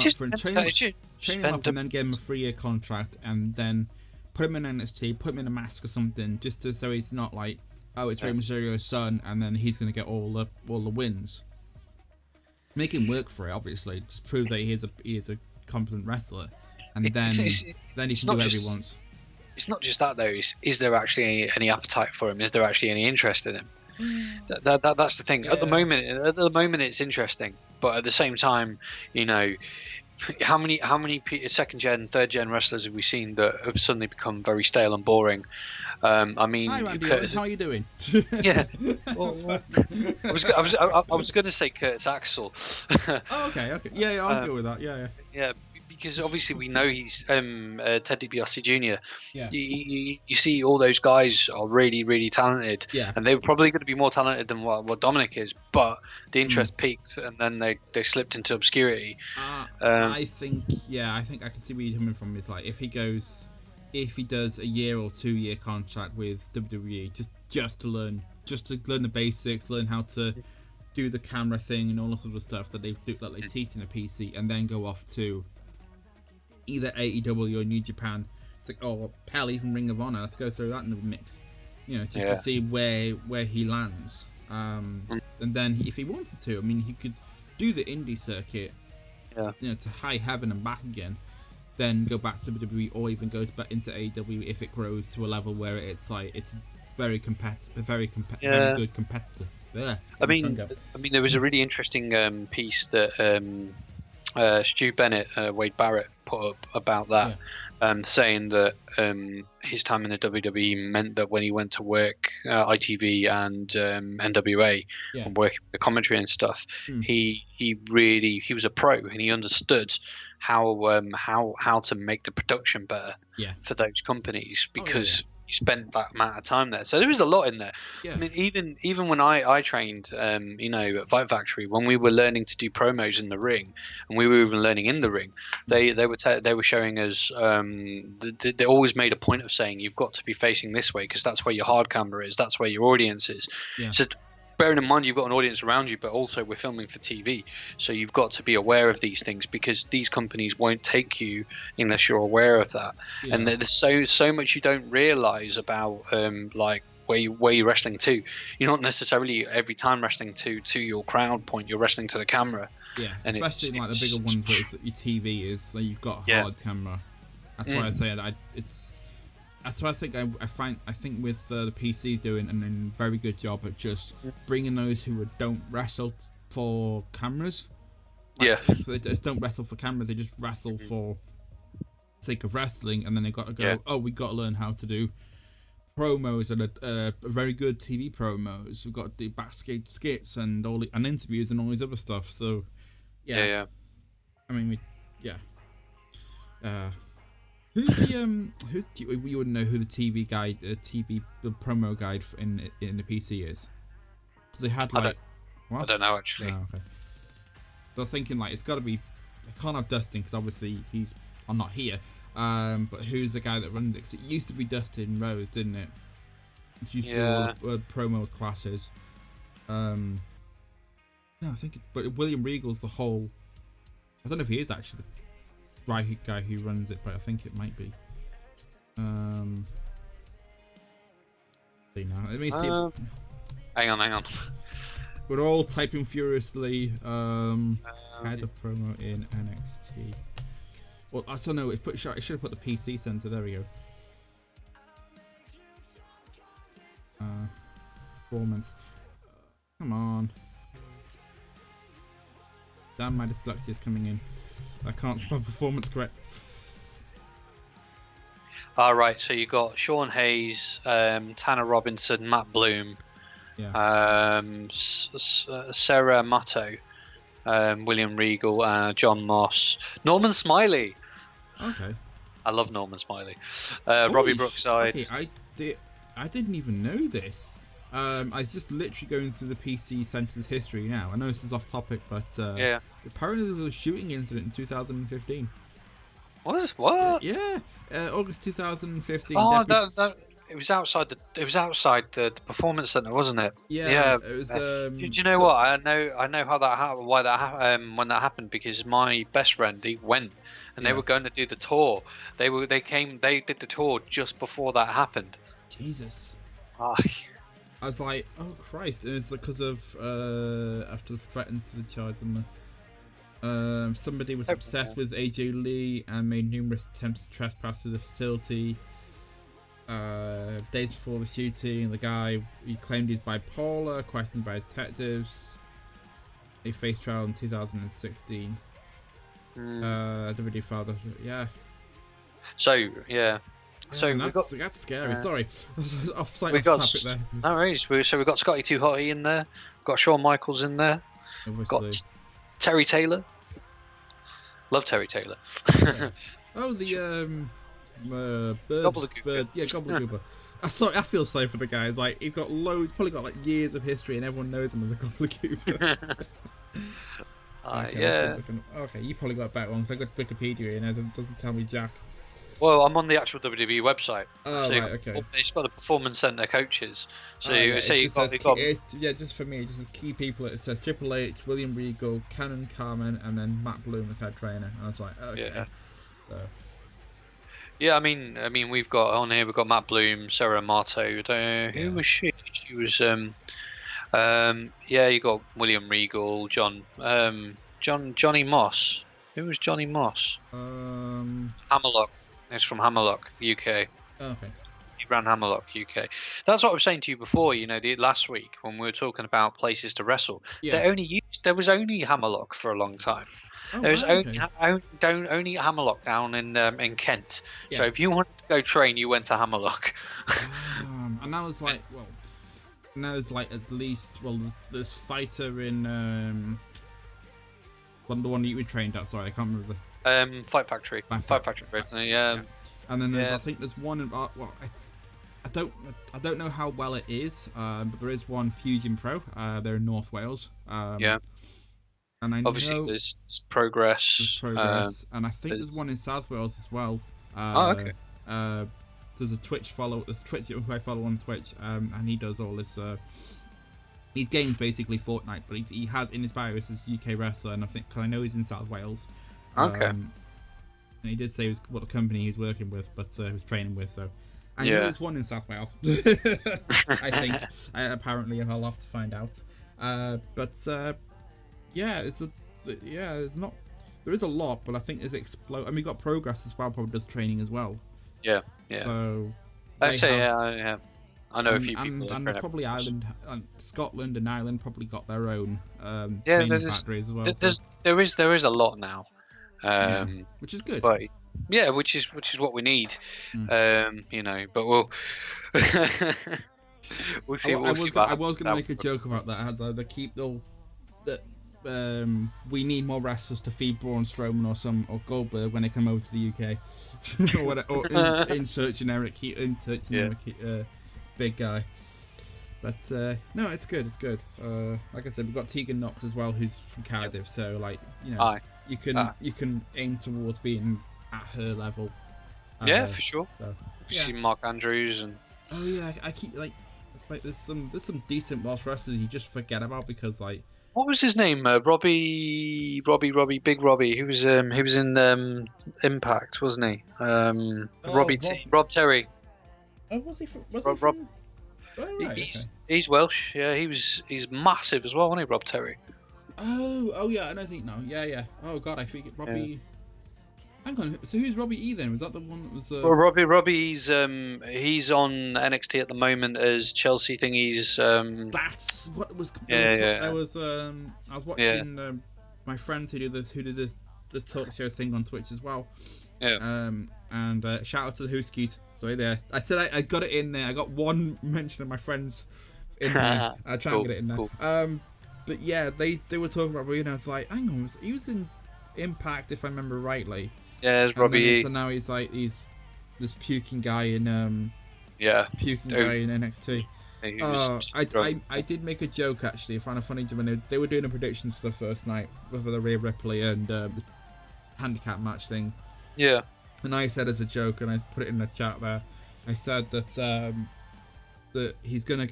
Speaker 1: up and then give him a 3-year contract, and then put him in NXT, put him in a mask or something, so he's not like, oh, it's Rey Mysterio's son, and then he's gonna get all the wins. Make him work for it, obviously. Just prove that he is a competent wrestler, and then he can do whatever he wants.
Speaker 2: It's not just that though. Is there actually any appetite for him? Is there actually any interest in him? That's the thing. Yeah. At the moment, it's interesting, but at the same time, you know, how many second gen, third gen wrestlers have we seen that have suddenly become very stale and boring? I mean,
Speaker 1: hi Randy, how are you doing?
Speaker 2: Yeah, I was going to say Curtis Axel.
Speaker 1: Oh, okay, yeah, I'll go with that. Yeah.
Speaker 2: Because obviously we know he's Ted DiBiase Jr.
Speaker 1: Yeah.
Speaker 2: You see all those guys are really, really talented.
Speaker 1: Yeah.
Speaker 2: And they were probably going to be more talented than what Dominic is, but the interest peaked and then they slipped into obscurity.
Speaker 1: I think I can see where you're coming from. Is like if he does a year or 2 year contract with WWE just to learn the basics, learn how to do the camera thing and all that sort of stuff that they teach in a PC, and then go off to either AEW or New Japan. It's like, oh, hell, even Ring of Honor. Let's go through that in the mix, to see where he lands. And then if he wanted to, I mean, he could do the indie circuit, to high heaven and back again. Then go back to WWE or even goes back into AEW if it grows to a level where it's like it's very competitive, very good competitor. Yeah.
Speaker 2: I mean, there was a really interesting piece that Stu Bennett, Wade Barrett put up about that, saying that his time in the WWE meant that when he went to work ITV and NWA and working the commentary and stuff, he was a pro and he understood how to make the production better for those companies because he spent that amount of time there. So there is a lot in there. I mean, even when I trained, at Fight Factory, when we were learning to do promos in the ring, and we were even learning in the ring, they were showing us. They always made a point of saying you've got to be facing this way because that's where your hard camera is. That's where your audience is. Yeah. So bearing in mind you've got an audience around you, but also we're filming for TV, so you've got to be aware of these things because these companies won't take you unless you're aware of that. And there's so much you don't realize about like where you're wrestling to. You're not necessarily every time wrestling to your crowd point. You're wrestling to the camera.
Speaker 1: Yeah, and especially like the bigger ones where your TV is, so you've got a hard camera. That's why I say that's why I think with the PCs doing a very good job at just bringing those who don't wrestle for cameras. So they just don't wrestle for cameras. They just wrestle for sake of wrestling, and then they got to go. Oh, we got to learn how to do promos and very good TV promos. We've got to do backstage skits and and interviews and all these other stuff. So I mean, Who's you wouldn't know who the TV guide, the promo guide in the PC is, because they had like
Speaker 2: I don't know actually.
Speaker 1: Oh, okay. So I was thinking like it's got to be. I can't have Dustin because obviously I'm not here. But who's the guy that runs it? Because it used to be Dustin Rose, didn't it? It's used to be all the promo classes. No, I think. But William Regal's the whole. I don't know if he is actually the right guy who runs it, but I think it might be. See now. Let me see.
Speaker 2: Hang on.
Speaker 1: We're all typing furiously. Head of promo in NXT. Well, I don't know. I should have put the PC center. There we go. Performance. Come on. Damn, my dyslexia is coming in. I can't spell performance correct.
Speaker 2: All right, so you got Sean Hayes, Tanner Robinson, Matt Bloom, Sarah Matto, William Regal, John Moss, Norman Smiley.
Speaker 1: Okay.
Speaker 2: I love Norman Smiley. Robbie Brookside.
Speaker 1: Okay, I didn't even know this. I was just literally going through the PC Center's history now. I know this is off topic, but apparently there was a shooting incident in 2015.
Speaker 2: What?
Speaker 1: Yeah, August 2015.
Speaker 2: Oh, it was outside the performance center, wasn't it?
Speaker 1: Yeah. It was.
Speaker 2: Do you know what? I know how that happened. Why that when that happened, because my best friend, he went and they were going to do the tour. They did the tour just before that happened.
Speaker 1: Jesus.
Speaker 2: Oh.
Speaker 1: I was like, oh Christ! And it's because of after threatened to the charge and somebody was obsessed with AJ Lee and made numerous attempts to trespass to the facility. Days before the shooting, the guy, he claimed he's bipolar, questioned by detectives. He faced trial in 2016. WWE father,
Speaker 2: So So
Speaker 1: that's scary. Sorry, off site off topic there.
Speaker 2: No worries. So we've got Scotty Too Hotty in there. We've got Shawn Michaels in there.
Speaker 1: Obviously.
Speaker 2: Got Terry Taylor. Love Terry Taylor.
Speaker 1: Oh, the bird.
Speaker 2: Gobbledygooker.
Speaker 1: Yeah, Gobbledygooker. Sorry, I feel sorry for the guy. It's like he's got loads, probably got like years of history, and everyone knows him as a Gobbledygooker. Okay, you probably got it back wrong because I got Wikipedia and it doesn't tell me jack.
Speaker 2: Well, I'm on the actual WWE website.
Speaker 1: Oh,
Speaker 2: so
Speaker 1: right, okay.
Speaker 2: It's got the Performance Center coaches. So
Speaker 1: just for me, it just says key people. It says Triple H, William Regal, Canon Carmen, and then Matt Bloom as head trainer. And I was like, okay.
Speaker 2: Yeah.
Speaker 1: So.
Speaker 2: Yeah, I mean, we've got on here. We've got Matt Bloom, Sarah Marto. Who was she? She was you got William Regal, Johnny Moss. Who was Johnny Moss? Hammerlock. It's from Hammerlock, UK.
Speaker 1: Oh, okay.
Speaker 2: He ran Hammerlock, UK. That's what I was saying to you before. The last week when we were talking about places to wrestle. Yeah. There was only Hammerlock for a long time.
Speaker 1: Oh,
Speaker 2: there was
Speaker 1: only
Speaker 2: Hammerlock down in Kent.
Speaker 1: Yeah.
Speaker 2: So if you wanted to go train, you went to Hammerlock.
Speaker 1: And now there's like, at least, there's this fighter in the one you trained at. Sorry, I can't remember the.
Speaker 2: Fight Factory. Fight Factory. Yeah.
Speaker 1: And then I think there's one in. I don't know how well it is, but there is one Fusion Pro. They're in North Wales. And I
Speaker 2: obviously
Speaker 1: know
Speaker 2: there's Progress.
Speaker 1: And I think there's one in South Wales as well.
Speaker 2: Okay.
Speaker 1: There's a Twitch who I follow on Twitch, and he does all this. His game's basically Fortnite, but he has in his bio as UK wrestler, and I know he's in South Wales.
Speaker 2: Okay.
Speaker 1: And he did say what company he was working with, but he was training with. So I know there's one in South Wales. I think. Apparently, I'll have to find out. There's not. There is a lot, but I think there's explode. I mean, we got Progress as well. Probably does training as well.
Speaker 2: Yeah.
Speaker 1: So.
Speaker 2: I know a few people.
Speaker 1: And there's probably Ireland, Scotland and Ireland probably got their own training factories as well.
Speaker 2: There is a lot now.
Speaker 1: Which is good.
Speaker 2: But, which is what we need. But we'll we'll see.
Speaker 1: I was going to make a joke about that. As they keep we need more wrestlers to feed Braun Strowman or Goldberg when they come over to the UK, or insert generic big guy. But no, it's good. It's good. Like I said, we've got Tegan Knox as well, who's from Cardiff. So like you can aim towards being at her level.
Speaker 2: Yeah, for sure.
Speaker 1: So,
Speaker 2: We've seen Mark Andrews and.
Speaker 1: Oh yeah, I keep like it's like there's some decent Welsh wrestlers you just forget about because like.
Speaker 2: What was his name? Robbie, Big Robbie. He was in Impact, wasn't he? Rob Terry.
Speaker 1: Oh, was he from? Was
Speaker 2: Rob,
Speaker 1: he from? Oh, right,
Speaker 2: he's Welsh. Yeah, he's massive as well, wasn't he, Rob Terry?
Speaker 1: Oh yeah, I don't think no. Yeah. Oh god, I think Robbie. Yeah. Hang on, so who's Robbie E then? Was that the one that was?
Speaker 2: Well, Robbie's he's on NXT at the moment as Chelsea thingies.
Speaker 1: That's what was.
Speaker 2: Yeah.
Speaker 1: I was watching my friends who did the talk show thing on Twitch as well.
Speaker 2: Yeah.
Speaker 1: And shout out to the Huskies. Sorry there. I said I got it in there. I got one mention of my friends in there. I try and get it in there.
Speaker 2: Cool.
Speaker 1: But yeah, they were talking about Robbie, and I was like, hang on, he was in Impact if I remember rightly.
Speaker 2: Yeah, it's Robbie.
Speaker 1: So now he's this puking guy in guy in NXT. I did make a joke actually. I found it funny when they were doing the predictions for the first night with the Rhea Ripley and the handicap match thing.
Speaker 2: Yeah.
Speaker 1: And I said as a joke, and I put it in the chat there. I said that that he's gonna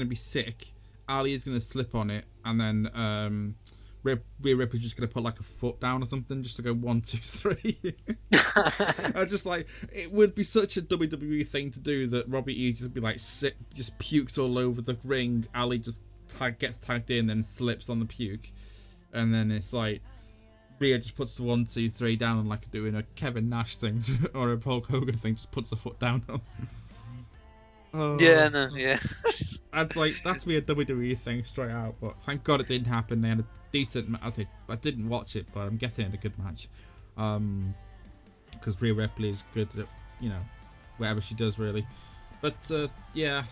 Speaker 1: be sick. Ali is gonna slip on it, and then Rhea Ripley's just gonna put like a foot down or something, just to go 1, 2, 3. I just like it would be such a WWE thing to do that Robbie E just be like sick, just pukes all over the ring. Ali just gets tagged in, then slips on the puke, and then it's like Rhea just puts the 1, 2, 3 down, and like doing a Kevin Nash thing or a Hulk Hogan thing, just puts the foot down. That's be a WWE thing straight out, but thank God it didn't happen. They had a decent I didn't watch it, but I'm guessing it had a good match, because Rhea Ripley is good at whatever she does really. But that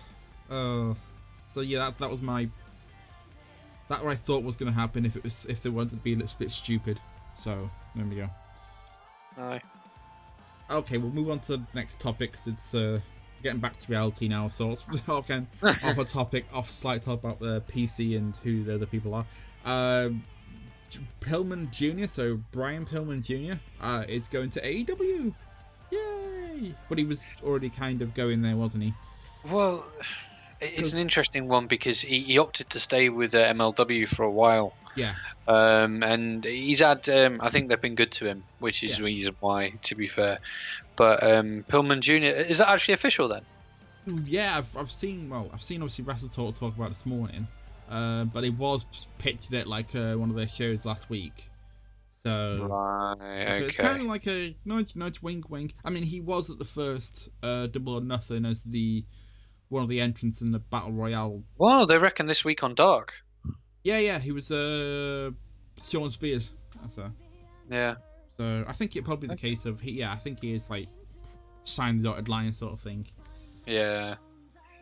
Speaker 1: was what I thought was going to happen if they wanted to be a little bit stupid. So there we go.
Speaker 2: Aye.
Speaker 1: Okay, we'll move on to the next topic because it's getting back to reality now. So off slight talk about the PC and who the other people are. Pillman Jr., so Brian Pillman Jr. Is going to AEW. Yay! But he was already kind of going there, wasn't he?
Speaker 2: Well, it's an interesting one because he opted to stay with MLW for a while.
Speaker 1: Yeah.
Speaker 2: And he's had, I think they've been good to him, which is the reason why, to be fair. But Pillman Jr., is that actually official then?
Speaker 1: Yeah, I've seen obviously Wrestle talk about this morning. But it was pictured at like one of their shows last week. So it's kind of like a nudge, wink, wink. I mean, he was at the first Double or Nothing as one of the entrants in the Battle Royale.
Speaker 2: Wow, they reckon this week on Dark.
Speaker 1: Yeah, he was Sean Spears.
Speaker 2: Yeah.
Speaker 1: So I think it probably the case of I think he is like signed the dotted line sort of thing.
Speaker 2: Yeah.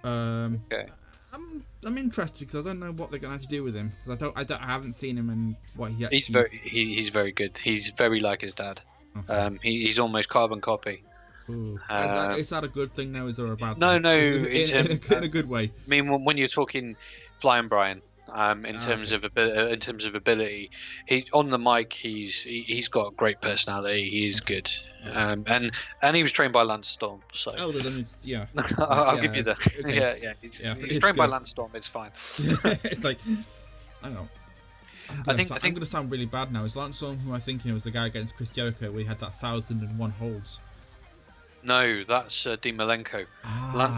Speaker 1: Okay. I'm interested because I don't know what they're gonna have to do with him. I haven't seen him and what he actually.
Speaker 2: He's very good. He's very like his dad. Okay. He's almost carbon copy.
Speaker 1: Is that a good thing now? Is there a bad
Speaker 2: thing? No,
Speaker 1: in a good way.
Speaker 2: I mean, when you're talking Flying Brian, in terms of ability, he on the mic he's got great personality. He's good, and he was trained by Lance Storm. So I'll give you that. Okay. He's trained by Lance Storm. It's fine.
Speaker 1: It's like I don't know. I'm going to sound really bad now. Is Lance Storm who I'm thinking was the guy against Chris Jericho where he had that 1,001 holds?
Speaker 2: No, that's Dean Malenko.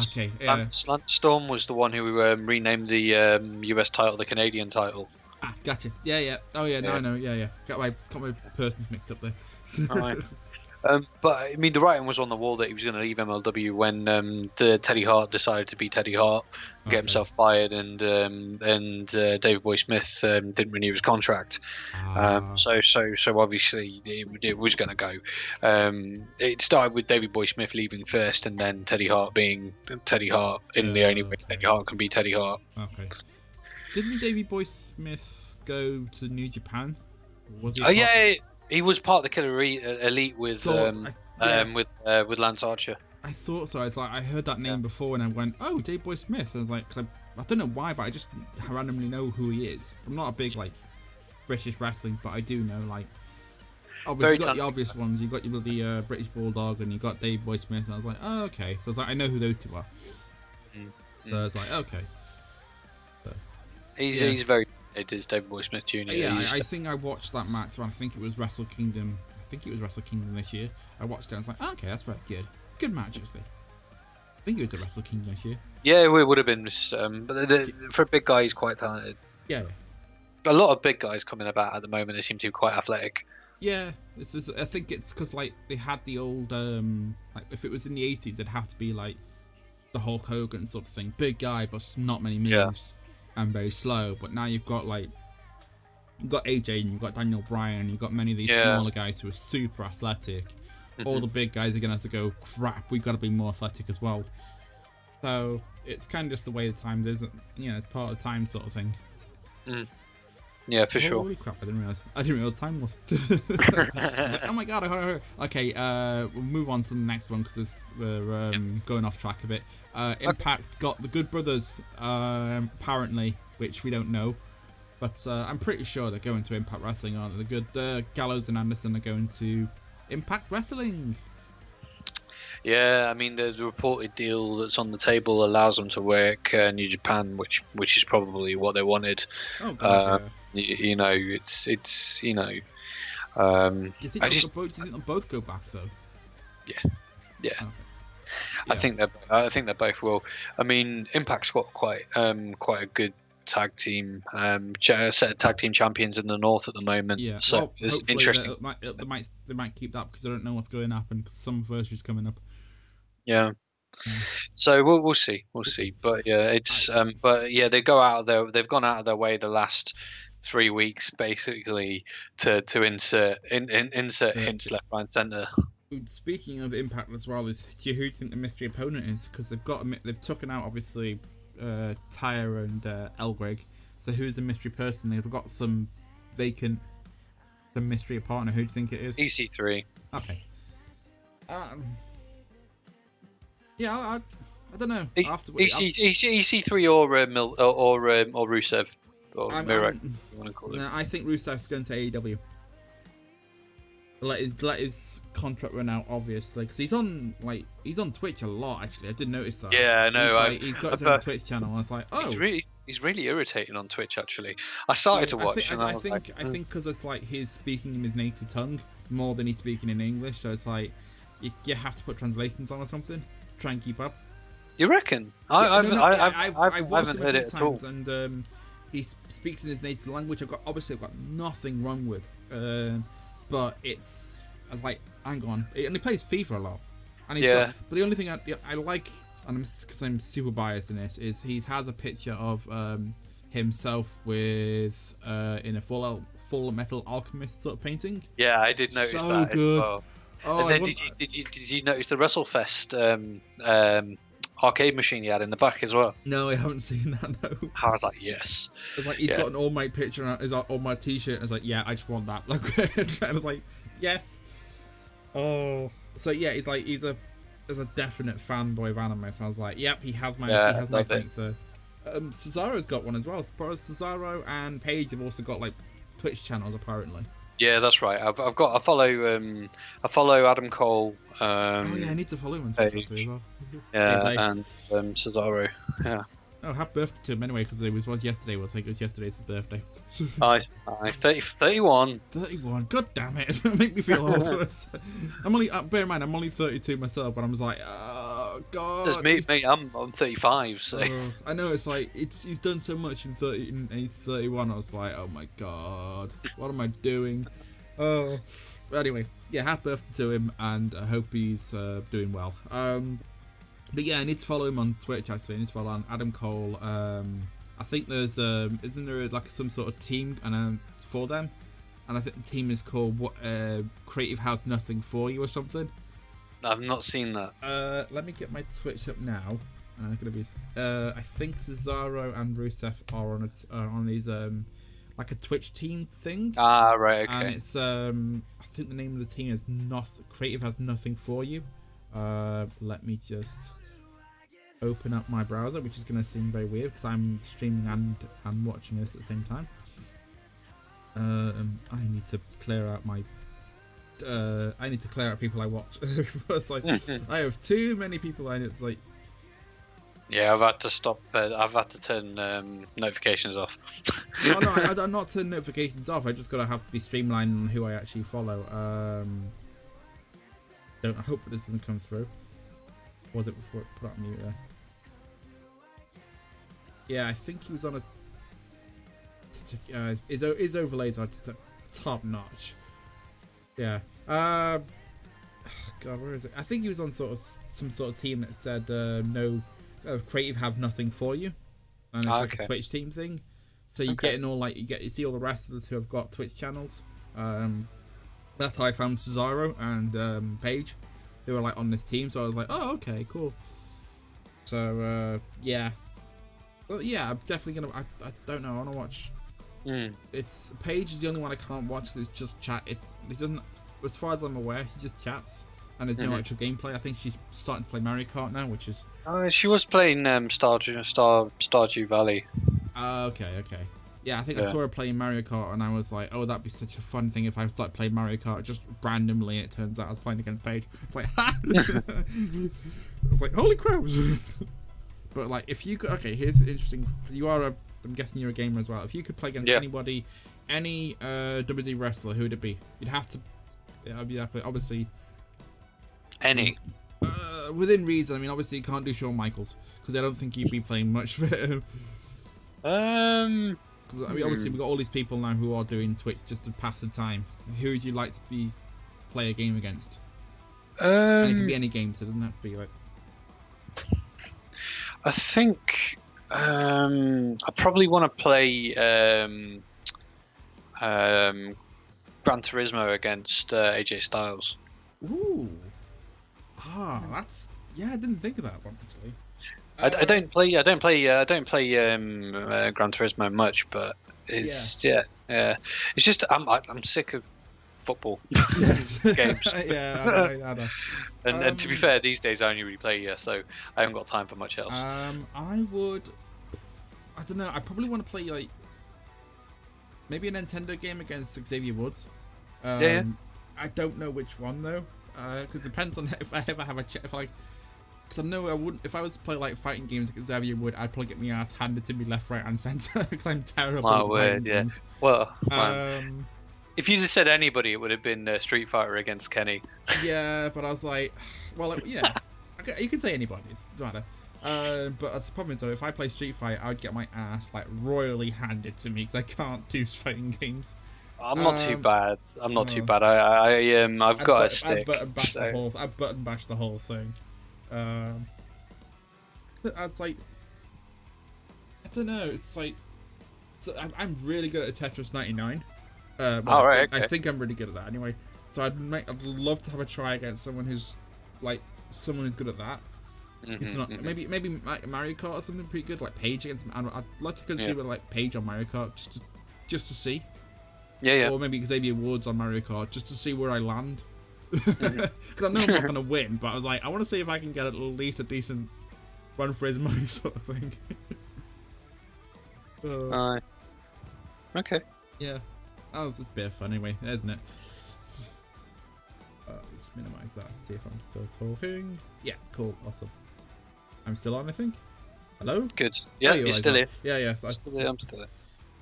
Speaker 1: Okay.
Speaker 2: Lance Storm was the one who renamed the US title the Canadian title.
Speaker 1: Gotcha. Yeah. Oh yeah, no, I know. Yeah. Got my persons mixed up there.
Speaker 2: Right. But I mean, the writing was on the wall that he was going to leave MLW when the Teddy Hart decided to be Teddy Hart, get himself fired, and David Boy Smith didn't renew his contract. So obviously it was going to go. It started with David Boy Smith leaving first, and then Teddy Hart being Teddy Hart in the only way Teddy Hart can be Teddy Hart.
Speaker 1: Okay. Didn't David Boy Smith go to New Japan? Or was he?
Speaker 2: Oh yeah, he was part of the Killer Elite with with Lance Archer.
Speaker 1: I thought so. I heard that name before, and I went, "Oh, Dave Boy Smith." And I was like, I don't know why, but I just randomly know who he is. I'm not a big British wrestling, but I do know obviously you got the obvious ones. You got your bloody British Bulldog, and you got Dave Boy Smith. And I was like, "Oh, okay." So I was like, I know who those two are. So I was like, okay. So,
Speaker 2: he's very good, is David Boy Smith Jr.
Speaker 1: Yeah, I think I watched that match, and I think it was Wrestle Kingdom. I think it was Wrestle Kingdom this year. I watched it, and I was like, okay, that's very good. It's a good match, actually. I think it was at Wrestle Kingdom this year.
Speaker 2: Yeah, it would have been. But for a big guy, he's quite talented.
Speaker 1: Yeah.
Speaker 2: A lot of big guys coming about at the moment. They seem to be quite athletic.
Speaker 1: Yeah, I think it's because they had the old if it was in the 80s, it'd have to be the Hulk Hogan sort of thing, big guy but not many moves and very slow. But now you've got AJ and you've got Daniel Bryan and you've got many of these smaller guys who are super athletic. All the big guys are gonna have to go, crap, we've got to be more athletic as well. So it's kind of just the way the times is, part of the time sort of thing.
Speaker 2: Yeah, for sure.
Speaker 1: Holy crap, I didn't realize time was. Oh my god, I heard. Okay, we'll move on to the next one because we're going off track a bit. Impact got the Good Brothers, apparently, which we don't know. But I'm pretty sure they're going to Impact Wrestling, aren't they? The Gallows and Anderson are going to Impact Wrestling.
Speaker 2: Yeah, I mean the reported deal that's on the table allows them to work New Japan, which is probably what they wanted.
Speaker 1: Oh god, yeah.
Speaker 2: It's
Speaker 1: do you think they'll both go back though?
Speaker 2: Yeah. Okay. I think they both will. I mean, Impact's got quite a good tag team set of tag team champions in the north at the moment.
Speaker 1: Yeah,
Speaker 2: so it's interesting.
Speaker 1: They might keep that because I don't know what's going to happen because Summerversary's coming up.
Speaker 2: Yeah. So we'll see. We'll see. But yeah, it's but yeah, they've gone out of their way the last 3 weeks basically to insert hints left, right, and centre.
Speaker 1: Speaking of Impact as well, who do you think the mystery opponent is? Because they've taken out obviously Tyre and Elgreg. So who's the mystery person? They've got some vacant, the mystery partner. Who do you think it is?
Speaker 2: EC3.
Speaker 1: Okay. Yeah, I don't know.
Speaker 2: EC3 or Rusev or Miro. You want to call it?
Speaker 1: No, I think Rusev's going to AEW. Let his contract run out, obviously, because he's on Twitch a lot. Actually, I did notice that.
Speaker 2: Yeah, I know.
Speaker 1: He's got his own Twitch channel. I was like, oh,
Speaker 2: he's really irritating on Twitch. Actually, I started to watch.
Speaker 1: I think because it's he's speaking in his native tongue more than he's speaking in English, so it's you have to put translations on or something to try and keep up.
Speaker 2: You reckon?
Speaker 1: I've watched him a few times, and he speaks in his native language. I've got nothing wrong with. But I was like, hang on. And he plays FIFA a lot. And but the only thing I like, and because I'm super biased in this, is he has a picture of himself with in a full Metal Alchemist sort of painting.
Speaker 2: Yeah, I did notice
Speaker 1: so
Speaker 2: that.
Speaker 1: Good.
Speaker 2: As well. Oh, and then did you notice the WrestleFest arcade machine he had in the back as well?
Speaker 1: No, I haven't seen that. No.
Speaker 2: I was like, yes.
Speaker 1: It's he's got an All Might picture on his All Might T-shirt. And I was like, yeah, I just want that. And I was like, yes. Oh, so yeah, he's a definite fanboy of anime. So I was like, yep, he has my thing. So Cesaro's got one as well. Cesaro and Paige have also got Twitch channels apparently.
Speaker 2: Yeah, that's right. I follow Adam Cole.
Speaker 1: Oh yeah, I need to follow him on Twitch as well.
Speaker 2: Yeah, and Cesaro. Yeah.
Speaker 1: Oh, happy birthday to him anyway, because it was yesterday. I think it was yesterday's birthday.
Speaker 2: 31.
Speaker 1: 31. God damn it! Make me feel old. I'm only. Bear in mind, I'm only 32 myself, but I was like, oh god.
Speaker 2: That's me. I'm 35. So
Speaker 1: I know he's done so much in 30, and he's 31. I was like, oh my god, what am I doing? Oh, but anyway, yeah, happy birthday to him, and I hope he's doing well. But yeah, I need to follow him on Twitch. Actually, I need to follow on Adam Cole. I think there's isn't there some sort of team for them, and I think the team is called Creative House Nothing For You or something.
Speaker 2: I've not seen that.
Speaker 1: Let me get my Twitch up now. And I'm gonna be. I think Cesaro and Rusev are on these like a Twitch team thing.
Speaker 2: Ah, right,
Speaker 1: And
Speaker 2: okay.
Speaker 1: it's I think the name of the team is Creative Has Nothing For You. Let me just open up my browser, which is going to seem very weird because I'm streaming and watching this at the same time. I need to clear out my I need to clear out people I watch. It's like I have too many people and it's like,
Speaker 2: Yeah, I've had to stop. I've had to turn notifications off.
Speaker 1: oh no, I'm not turning notifications off. I just gotta have to be streamlined on who I actually follow. I hope this doesn't come through. Was it before it put up mute there? Yeah, I think he was on a. His overlays are just top notch. Yeah. God, where is it? I think he was on some sort of team that said no, creative have nothing for you, and it's like a Twitch team thing. So you get in all like you see all the rest of us who have got Twitch channels. That's how I found Cesaro and Paige. They were like on this team, so I was like, oh, okay, cool. So yeah, well, yeah, I'm definitely gonna. I don't know. I want to watch. It's Paige is the only one I can't watch. It's just chat. It doesn't, as far as I'm aware, she just chats and there's no actual gameplay. I think she's starting to play Mario Kart now, which is.
Speaker 2: She was playing Stardew Valley.
Speaker 1: Okay. Yeah, I think I saw her playing Mario Kart, and I was like, "Oh, that'd be such a fun thing if I start playing Mario Kart just randomly." It turns out I was playing against Paige. It's like, I was like, "Holy crap!" But like, if you could, okay, here's interesting because you are I'm guessing you're a gamer as well. If you could play against anybody, any WWE wrestler, who would it be? You'd have to. Yeah, I'd be happy. Obviously.
Speaker 2: Any.
Speaker 1: Within reason. I mean, obviously you can't do Shawn Michaels because I don't think you'd be playing much for him. Because I mean, obviously we've got all these people now who are doing Twitch just to pass the time. Who would you like to play a game against? And it can be any game, so it doesn't have to be like.
Speaker 2: I think I probably want to play Gran Turismo against AJ Styles.
Speaker 1: Ooh. That's I didn't think of that one actually.
Speaker 2: I don't play Gran Turismo much, but it's it's just I'm sick of football games.
Speaker 1: I know.
Speaker 2: And to be fair, these days I only really play so I haven't got time for much else.
Speaker 1: I don't know. I probably want to play like maybe a Nintendo game against Xavier Woods. I don't know which one though, because it depends on if I ever have because I know I wouldn't. If I was to play like fighting games like Xavier Wood, I'd probably get my ass handed to me left, right, and centre because I'm terrible at fighting games.
Speaker 2: Well, if you just said anybody, it would have been Street Fighter against Kenny.
Speaker 1: Yeah, but I was like, well, yeah, you can say anybody. It doesn't matter. But that's the problem is though, if I play Street Fighter, I'd get my ass like royally handed to me because I can't do fighting games.
Speaker 2: I'm not too bad. I'm not too bad. I've got a stick.
Speaker 1: I button bash the whole thing. It's like I don't know. It's like I'm really good at Tetris 99. I think I'm really good at that anyway. So I'd love to have a try against someone who's good at that. It's not maybe Mario Kart or something pretty good, like Paige against. I'd like to consider with like Paige on Mario Kart just to see.
Speaker 2: Yeah.
Speaker 1: Or maybe Xavier Woods on Mario Kart just to see where I land. Because I know I'm not gonna win, but I was like, I want to see if I can get at least a decent run for his money sort of thing.
Speaker 2: Okay.
Speaker 1: Yeah, that was a bit of fun anyway, isn't it? Just minimize that. See if I'm still talking. Yeah, cool, awesome. I'm still on, I think. Hello.
Speaker 2: Good. Yeah, you're still here.
Speaker 1: Yeah. So
Speaker 2: I'm still here.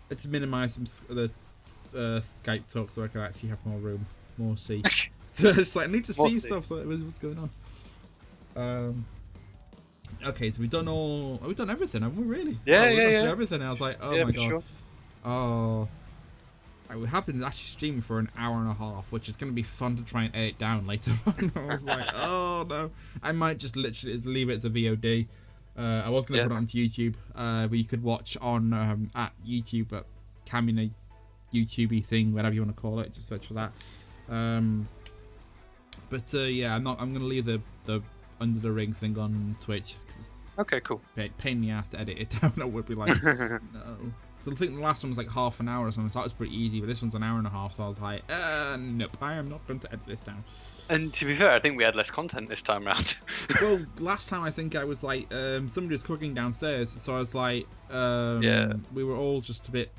Speaker 1: Let's minimize the Skype talk so I can actually have more room, more see. It's like I need to see stuff. So what's going on? Okay, so we've done everything, haven't we? Really?
Speaker 2: Yeah.
Speaker 1: Everything. I was like, oh my god. Sure. Oh. We happened to actually stream for an hour and a half, which is going to be fun to try and edit down later on. I was like, oh no, I might just literally leave it as a VOD. I was going to put it onto YouTube, where you could watch on at YouTube, but Camina YouTubey thing, whatever you want to call it. Just search for that. But yeah, I'm going to leave the Under the Ring thing on Twitch.
Speaker 2: Okay, cool.
Speaker 1: Pain in the ass to edit it down. I would be like, no. I think the last one was like half an hour or something, so that was pretty easy, but this one's an hour and a half, so I was like, nope, I am not going to edit this down.
Speaker 2: And to be fair, I think we had less content this time round.
Speaker 1: Well, last time I think I was like, somebody was cooking downstairs, so I was like, we were all just a bit,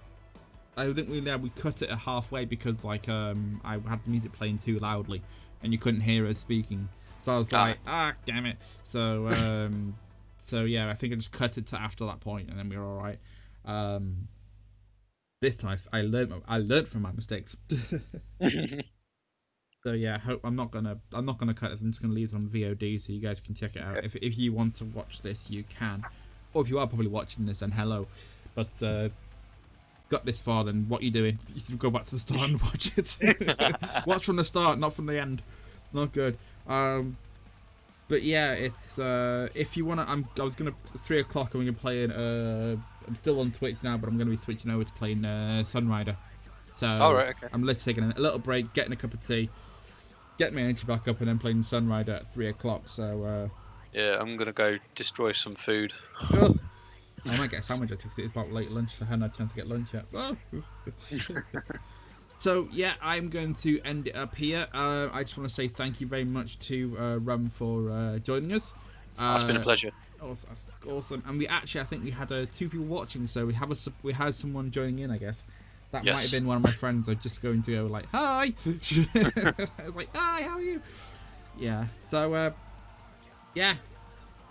Speaker 1: I think we cut it at halfway because like, I had the music playing too loudly, and you couldn't hear us speaking, so I was like, damn it, so, so yeah, I think I just cut it to after that point, and then we were alright. This time I learned from my mistakes. So yeah, I'm not gonna cut it. I'm just gonna leave it on VOD so you guys can check it out. If you want to watch this, you can, or if you are probably watching this, then hello. But got this far, then what you doing? You should go back to the start and watch it. Watch from the start, not from the end. It's not good. But yeah, it's if you wanna, I was gonna 3 o'clock. I'm gonna be playing. I'm still on Twitch now, but I'm gonna be switching over to playing Sunrider. So I'm literally taking a little break, getting a cup of tea, getting my energy back up, and then playing Sunrider at 3 o'clock. So
Speaker 2: yeah, I'm gonna go destroy some food.
Speaker 1: Oh, I might get a sandwich because it's about late lunch. So I haven't had a chance to get lunch yet. Oh. So yeah, I'm going to end it up here. I just want to say thank you very much to Rum for joining us.
Speaker 2: It's been a pleasure.
Speaker 1: Awesome. And I think we had 2 people watching, so we had someone joining in, I guess. That might have been one of my friends. I'm just going to go like, hi. I was like, hi, how are you? Yeah. So yeah.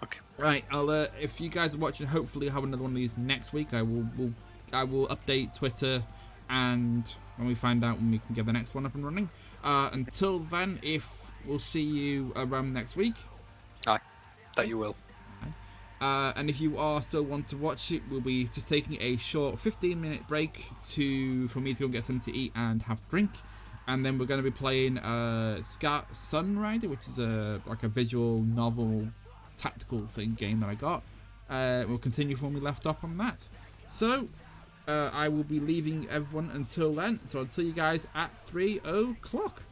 Speaker 2: Okay.
Speaker 1: Right. I'll if you guys are watching, hopefully I'll have another one of these next week. I will update Twitter, and when we find out when we can get the next one up and running. Until then, we'll see you around next week.
Speaker 2: Aye, that you will.
Speaker 1: And if you are still want to watch it, we'll be just taking a short 15-minute break for me to go and get something to eat and have a drink, and then we're going to be playing Sunrider, which is like a visual novel tactical game that I got. We'll continue from when we left off on that. So I will be leaving everyone until then. So I'll see you guys at 3 o'clock.